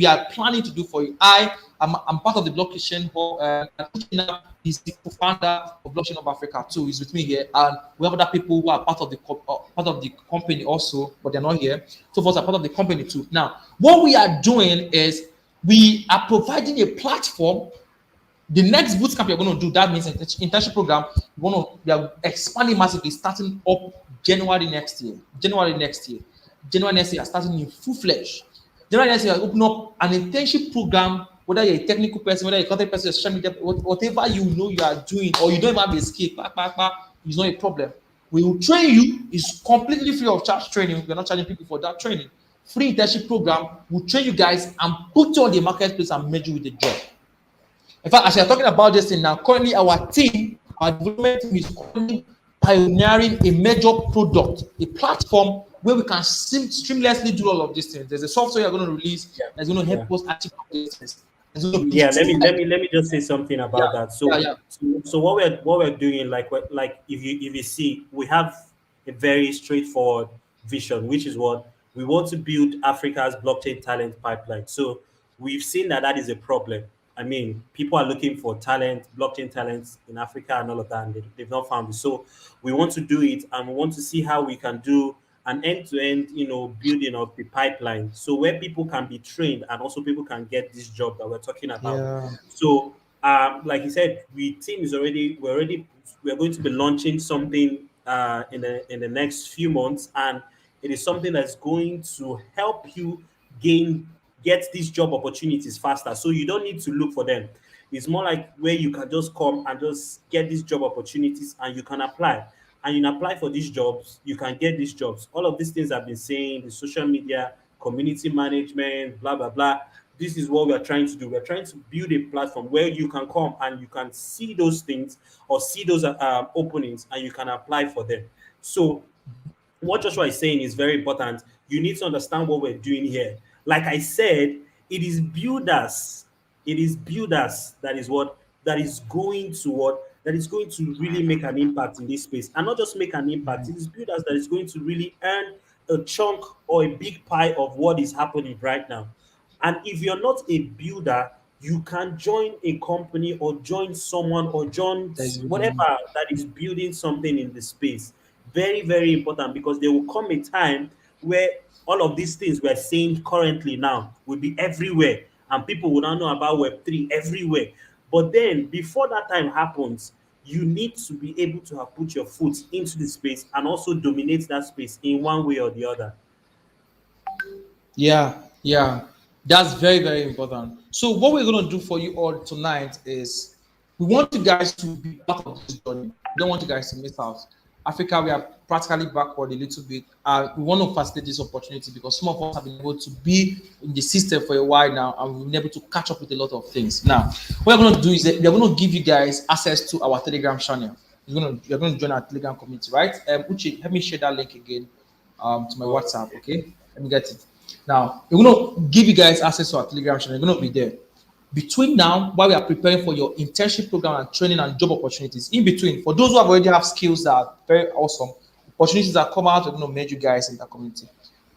are planning to do for you. I'm part of the BlockChainHub. He's the co-founder of BlockChainHub Africa too. He's with me here, and we have other people who are part of the company also, but they're not here. So for us, are part of the company too. Now, what we are doing is we are providing a platform. The next bootcamp you're going to do, that means internship program, we are expanding massively, starting up January next year. January next year, starting in full fledged. January next year, open up an internship program. Whether you're a technical person, whether you're a content person, social media, whatever you know you are doing, or you don't even have a skill, it's not a problem. We will train you. It's completely free of charge training. We're not charging people for that training. Free internship program. We'll train you guys and put you on the marketplace and merge you with the job. In fact, as we are talking about this thing now, currently our development team is currently pioneering a major product, a platform where we can seamlessly do all of these things. There's a software you're going to release that's going to help us achieve these things. Let me just say something about that. So what we're doing, like if you see, we have a very straightforward vision, which is what we want to build Africa's blockchain talent pipeline. So we've seen that is a problem. I mean, people are looking for talent, blockchain talents in Africa and all of that, and they've not found it. So we want to do it, and we want to see how we can do an end-to-end, building of the pipeline. So where people can be trained and also people can get this job that we're talking about. Yeah. So, like you said, we're going to be launching something in the next few months, and it is something that's going to help you get these job opportunities faster. So you don't need to look for them. It's more like where you can just come and just get these job opportunities and you can apply. And you apply for these jobs, you can get these jobs. All of these things I've been saying, the social media, community management, blah, blah, blah. this is what we are trying to do. We're trying to build a platform where you can come and you can see those things or see those openings and you can apply for them. So what Joshua is saying is very important. You need to understand what we're doing here. Like I said, it is builders. It is builders that is what that is going to what that is going to really make an impact in this space, and not just make an impact. It is builders that is going to really earn a chunk or a big pie of what is happening right now. And if you're not a builder, you can join a company or join someone or join There's whatever that is building something in the space. Very, very important, because there will come a time where all of these things we're saying currently now will be everywhere and people will now know about Web3 everywhere. But then, before that time happens, you need to be able to have put your foot into the space and also dominate that space in one way or the other. Yeah, yeah, that's very, very important. So, what we're going to do for you all tonight is we want you guys to be part of this journey. We don't want you guys to miss out. Africa, we are practically backward a little bit. We want to facilitate this opportunity because some of us have been able to be in the system for a while now and we've been able to catch up with a lot of things. Now, what we're going to do is that we're going to give you guys access to our Telegram channel. You're going to join our Telegram community, right? Uche, help me share that link again to my WhatsApp, okay? Let me get it. Now, we're going to give you guys access to our Telegram channel. You're going to be there. Between now, while we are preparing for your internship program and training and job opportunities, in between, for those who have already have skills that are very awesome, opportunities that come out, we're going to merge you guys in that community.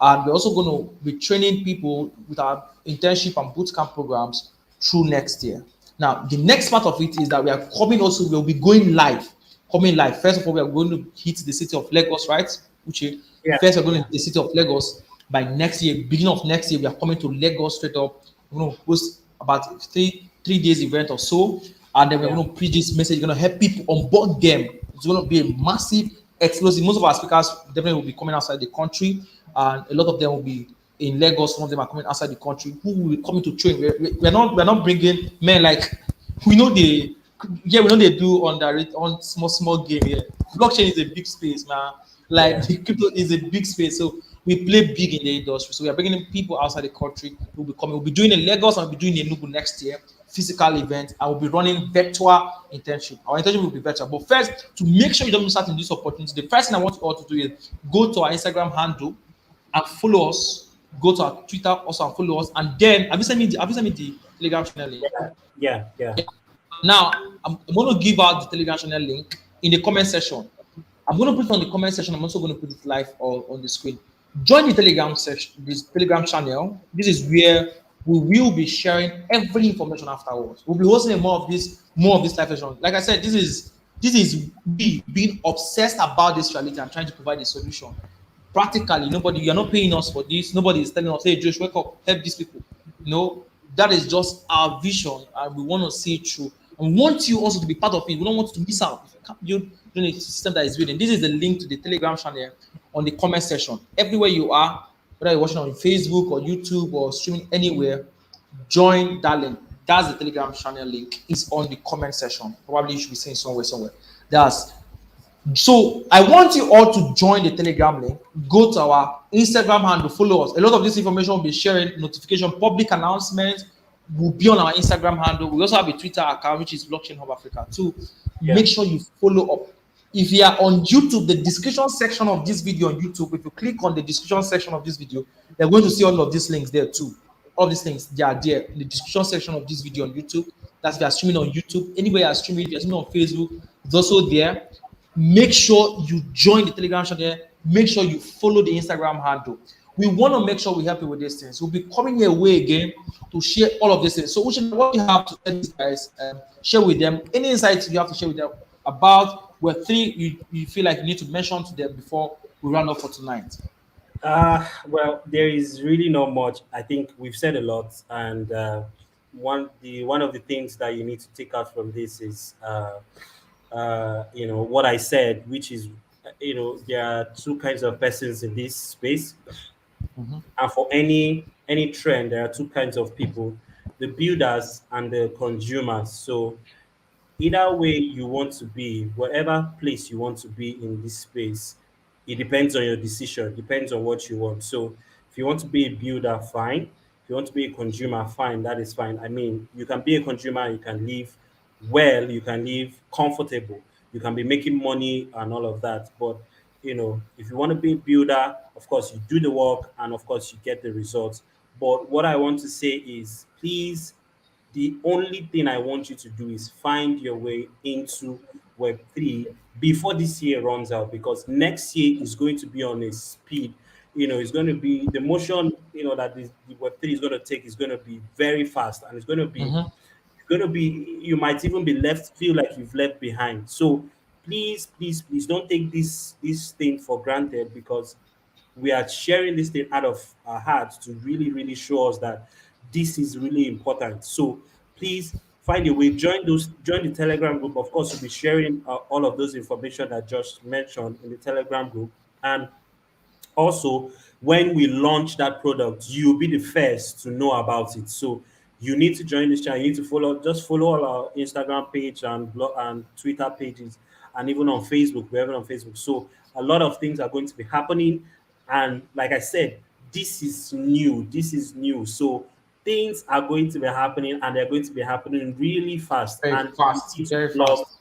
And we're also going to be training people with our internship and bootcamp programs through next year. Now, the next part of it is that we are coming also, we'll be going live. Coming live. First of all, we are going to hit the city of Lagos, right? Uche? Yeah. First, we're going to the city of Lagos. By next year, beginning of next year, we are coming to Lagos straight up. We're going to host about three days event or so, and then we're going to preach this message. We're going to help people onboard them. It's going to be a massive, explosive. Most of our speakers definitely will be coming outside the country, and a lot of them will be in Lagos. Some of them are coming outside the country. Who will be coming to train? We're not bringing men like we know they. Yeah, we know they do on small game here. Blockchain is a big space, man. Like the crypto is a big space, so we play big in the industry. So we are bringing people outside the country. We'll be coming. We'll be doing in Lagos and we'll be doing in Enugu next year, physical event. And we'll be running virtual internship. Our internship will be virtual. But first, to make sure you don't miss out on this opportunity, the first thing I want you all to do is go to our Instagram handle and follow us. Go to our Twitter also and follow us. And then have you sent me the Telegram channel link? Yeah. Now, I'm going to give out the Telegram channel link in the comment section. I'm going to put it on the comment section. I'm also going to put it live on the screen. Join the Telegram section, this Telegram channel. This is where we will be sharing every information afterwards. We'll be hosting more of this live session. Like I said, this is we being obsessed about this reality and trying to provide a solution. Practically, you're not paying us for this. Nobody is telling us, hey, Josh, wake up, help these people. No, that is just our vision, and we want to see it through. And we want you also to be part of it. We don't want you to miss out. You don't need a system that is building. This is the link to the Telegram channel on the comment section. Everywhere you are, whether you're watching on Facebook or YouTube or streaming anywhere, join that link. That's the Telegram channel link. It's on the comment section. Probably you should be seeing somewhere. That's so I want you all to join the Telegram link. Go to our Instagram handle, follow us. A lot of this information will be sharing, notification, public announcements will be on our Instagram handle. We also have a Twitter account, which is BlockChainHub Africa too. Make sure you follow up. If you are on YouTube, the description section of this video on YouTube, if you click on the description section of this video, you're going to see all of these links there too. All these things, they are there in the description section of this video on YouTube. That's if you are streaming on YouTube. Anywhere you are streaming, if you're streaming on Facebook, it's also there. Make sure you join the Telegram channel. Make sure you follow the Instagram handle. We want to make sure we help you with these things. We'll be coming your way again to share all of these things. So, what you have to tell these guys, share with them any insights you have to share with them about Web3 you feel like you need to mention to them before we run off for tonight. Well, there is really not much. I think we've said a lot, and one of the things that you need to take out from this is, what I said, which is, there are two kinds of persons in this space, and for any trend, there are two kinds of people: the builders and the consumers. So either way you want to be, whatever place you want to be in this space, it depends on your decision, depends on what you want. So if you want to be a builder, fine. If you want to be a consumer, fine, that is fine. I mean, you can be a consumer, you can live well, you can live comfortable, you can be making money and all of that. But if you want to be a builder, of course you do the work and of course you get the results. But what I want to say is, please, the only thing I want you to do is find your way into Web3 before this year runs out, because next year is going to be on a speed. It's going to be the motion, that the Web3 is going to take is going to be very fast, and it's going to be, you might even be left, feel like you've left behind. So please, please, please don't take this thing for granted, because we are sharing this thing out of our hearts to really, really show us that this is really important. So please find a way, join the Telegram group. Of course, we'll be sharing all of those information that Josh mentioned in the Telegram group. And also, when we launch that product, you'll be the first to know about it. So you need to join this channel. You need to follow all our Instagram page and blog and Twitter pages, and even on Facebook. We're even on Facebook. So a lot of things are going to be happening. And like I said, this is new. This is new. So things are going to be happening, and they're going to be happening really fast. Very And fast, you need to very plug, fast.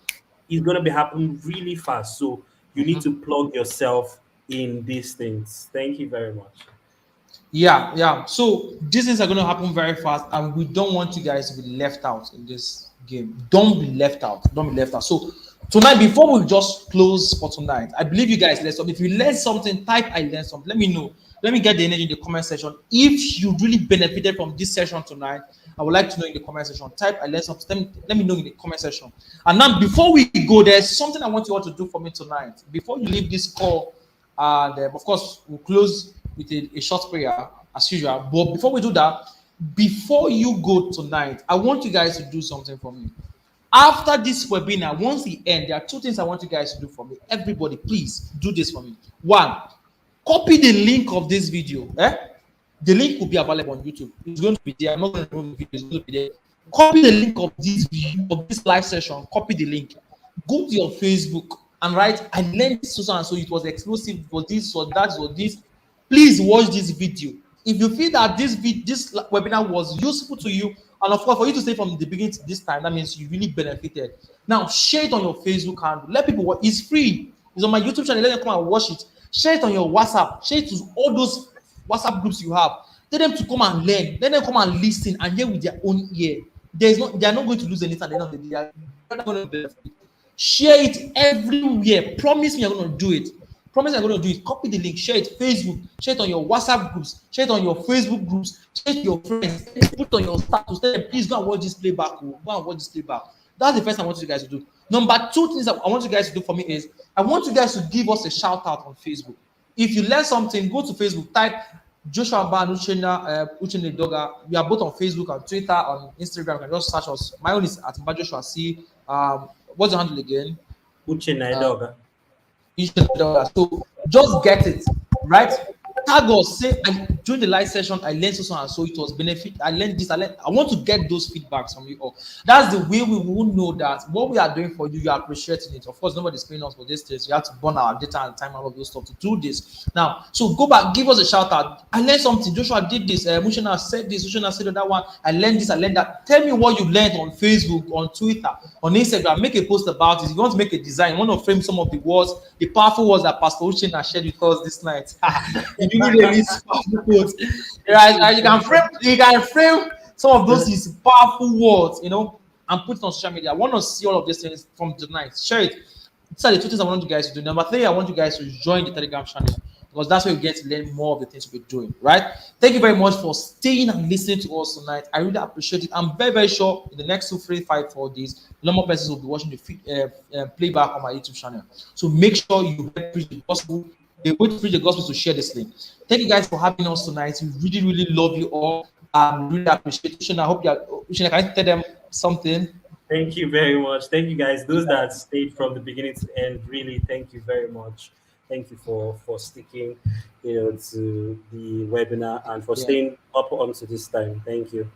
it's going to be happening really fast. So you need Mhm. to plug yourself in these things. Thank you very much. Yeah, yeah. So these things are going to happen very fast, and we don't want you guys to be left out in this game. Don't be left out. Don't be left out. So tonight, before we just close for tonight, I believe you guys learned something. If you learned something, type "I learned something." Let me know. Let me get the energy in the comment section. If you really benefited from this session tonight, I would like to know in the comment section. Type "I learned something." Let me know in the comment section. And now, before we go, there's something I want you all to do for me tonight. Before you leave this call, and of course, we'll close with a short prayer as usual. But before we do that, before you go tonight, I want you guys to do something for me. After this webinar, once it ends, there are two things I want you guys to do for me. Everybody, please do this for me. One, copy the link of this video. The link will be available on YouTube. It's going to be there. I'm not going to remove the video. It's going to be there. Copy the link of this video, of this live session. Copy the link. Go to your Facebook and write, "I learned this so and so. It was exclusive for this or that or this. Please watch this video." If you feel that this webinar was useful to you, and of course for you to stay from the beginning to this time, that means you really benefited. Now share it on your Facebook handle. Let people watch. It's free. It's on my YouTube channel. Let them come and watch it. Share it on your WhatsApp. Share it to all those WhatsApp groups you have. Tell them to come and learn. Let them come and listen and hear with their own ear. They are not going to lose anything at the end of the day. They are not going to benefit. Share it everywhere. Promise me you're going to do it. Promise you're going to do it. Copy the link. Share it Facebook. Share it on your WhatsApp groups. Share it on your Facebook groups. Share it to your friends. Put it on your status. Tell them, please go and watch this playback. Go and watch this playback. That's the first thing I want you guys to do. Number two things that I want you guys to do for me is I want you guys to give us a shout out on Facebook. If you learn something, go to Facebook, type Joshua Ban Uchenna Doga. We are both on Facebook and Twitter, on Instagram. You can just search us. My own is at Joshua C. What's the handle again? Uchenna Doga. So just get it right. Tag us, say during the live session I learned so and so, it was benefit. I learned this. I want to get those feedbacks from you all. That's the way we will know that what we are doing for you, you are appreciating it. Of course, nobody's paying us for this things. We have to burn our data and time and all of those stuff to do this. Now, so go back, give us a shout out. I learned something. Joshua did this. Mushana said this. Mushana said that one. I learned this. I learned that. Tell me what you learned on Facebook, on Twitter, on Instagram. Make a post about it. If you want to make a design, you want to frame some of the words, the powerful words that Pastor Uchenna shared with us this night. You really quotes. Right? You can frame some of those his powerful words, and put it on social media. I want to see all of these things from tonight. Share it. These are the two things I want you guys to do. Number three, I want you guys to join the Telegram channel, because that's where you get to learn more of the things we're doing. Right? Thank you very much for staying and listening to us tonight. I really appreciate it. I'm very, very sure in the next 2, 3, 5, 4 days, a lot more persons will be watching the playback on my YouTube channel. So make sure you preach the gospel. They wait to preach the gospel to share this link. Thank you guys for having us tonight. We really, really love you all. Really appreciate it. I hope can I tell them something? Thank you very much. Thank you guys. Those that stayed from the beginning to end, really thank you very much. Thank you for sticking, to the webinar and for staying up onto this time. Thank you.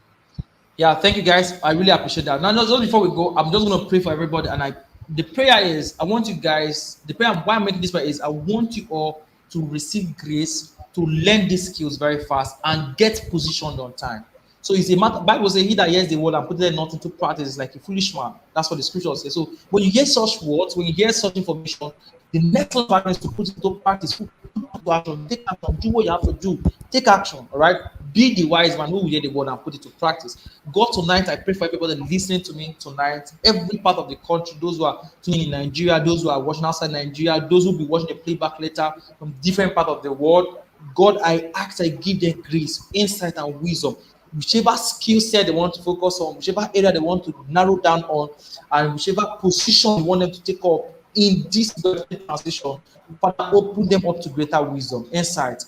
Yeah, thank you guys. I really appreciate that. Now, just before we go, I'm just going to pray for everybody. And the prayer is, I want you guys, the prayer why I'm making this prayer is I want you all to receive grace to learn these skills very fast and get positioned on time. So it's a matter. Bible says, "He that hears the word and put it not into practice is like a foolish man." That's what the scripture says. So when you hear such words, when you hear such information, the next one is to put it into practice. Put into action. Take action. Do what you have to do. Take action. All right. Be the wise man who will hear the word and put it to practice. God, tonight I pray for everybody listening to me tonight, every part of the country, those who are tuning in Nigeria, those who are watching outside Nigeria, those who will be watching the playback later from different parts of the world. God, I ask, I give them grace, insight, and wisdom. Whichever skill set they want to focus on, whichever area they want to narrow down on, and whichever position you want them to take up in this transition, Father, open them up to greater wisdom, insight,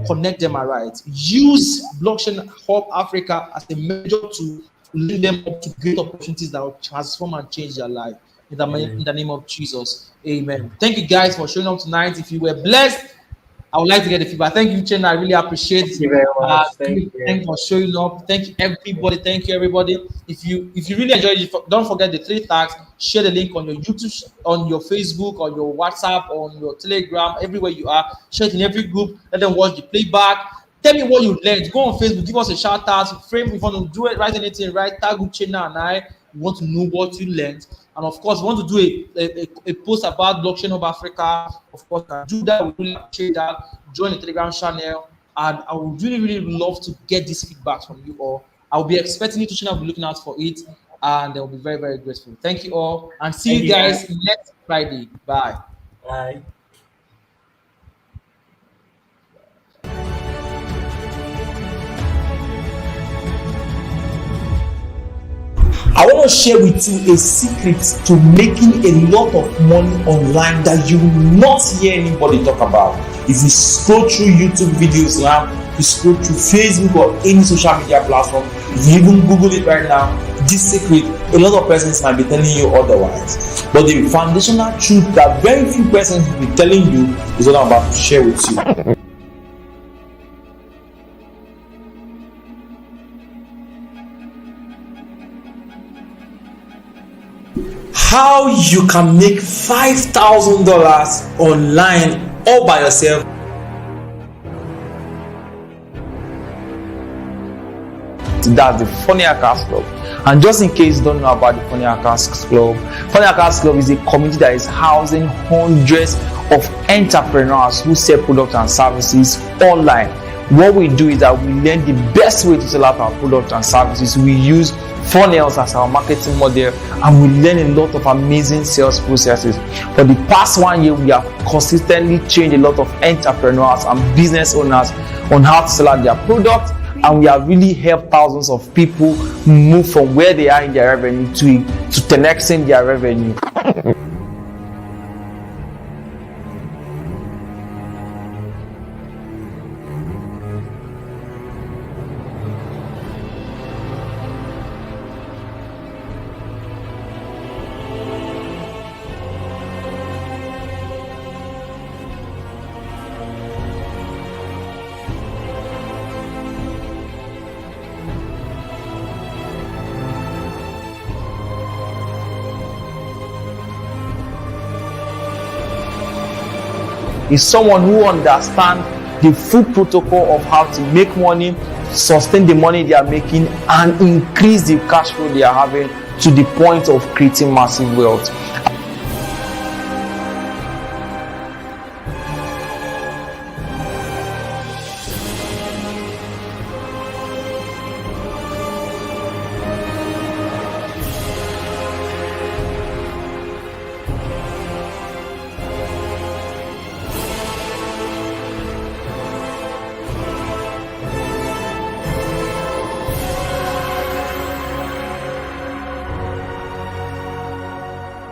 connect them aright. Use Blockchain Hub Africa as a major tool to lead them up to great opportunities that will transform and change their life. In the name of Jesus, amen. Thank you guys for showing up tonight. If you were blessed, I would like to get the feedback. Thank you, Chen. I really appreciate it. Thank you very much. Thank you for showing up. Thank you, everybody. Thank you, everybody. If you really enjoyed it, don't forget the 3 tags. Share the link on your YouTube, on your Facebook, on your WhatsApp, on your Telegram, everywhere you are. Share it in every group. Let them watch the playback. Tell me what you learned. Go on Facebook. Give us a shout out. Frame if you want to do it. Write anything. Right. Tag Uchenna and I. We want to know what you learned. And of course, we want to do a post about Blockchain Hub Africa. Of course, do that. We really appreciate that. Join the Telegram channel. And I would really, really love to get this feedback from you all. I'll be expecting you to channel, be looking out for it. And I'll be very, very grateful. Thank you all. And see you guys next Friday. Bye. Bye. I want to share with you a secret to making a lot of money online that you will not hear anybody talk about. If you scroll through YouTube videos now, you scroll through Facebook or any social media platform, if you even Google it right now, this secret, a lot of persons might be telling you otherwise. But the foundational truth that very few persons will be telling you is what I'm about to share with you. How you can make $5,000 online all by yourself. That's the Funny Hackers Club. And just in case you don't know about the Funny Hackers Club, Funny Hackers Club is a community that is housing hundreds of entrepreneurs who sell products and services online. What we do is that we learn the best way to sell out our products and services. We use funnels as our marketing model, and we learn a lot of amazing sales processes. For the past 1 year, we have consistently trained a lot of entrepreneurs and business owners on how to sell out their products, and we have really helped thousands of people move from where they are in their revenue to 10xing their revenue. Is someone who understands the full protocol of how to make money, sustain the money they are making, and increase the cash flow they are having to the point of creating massive wealth.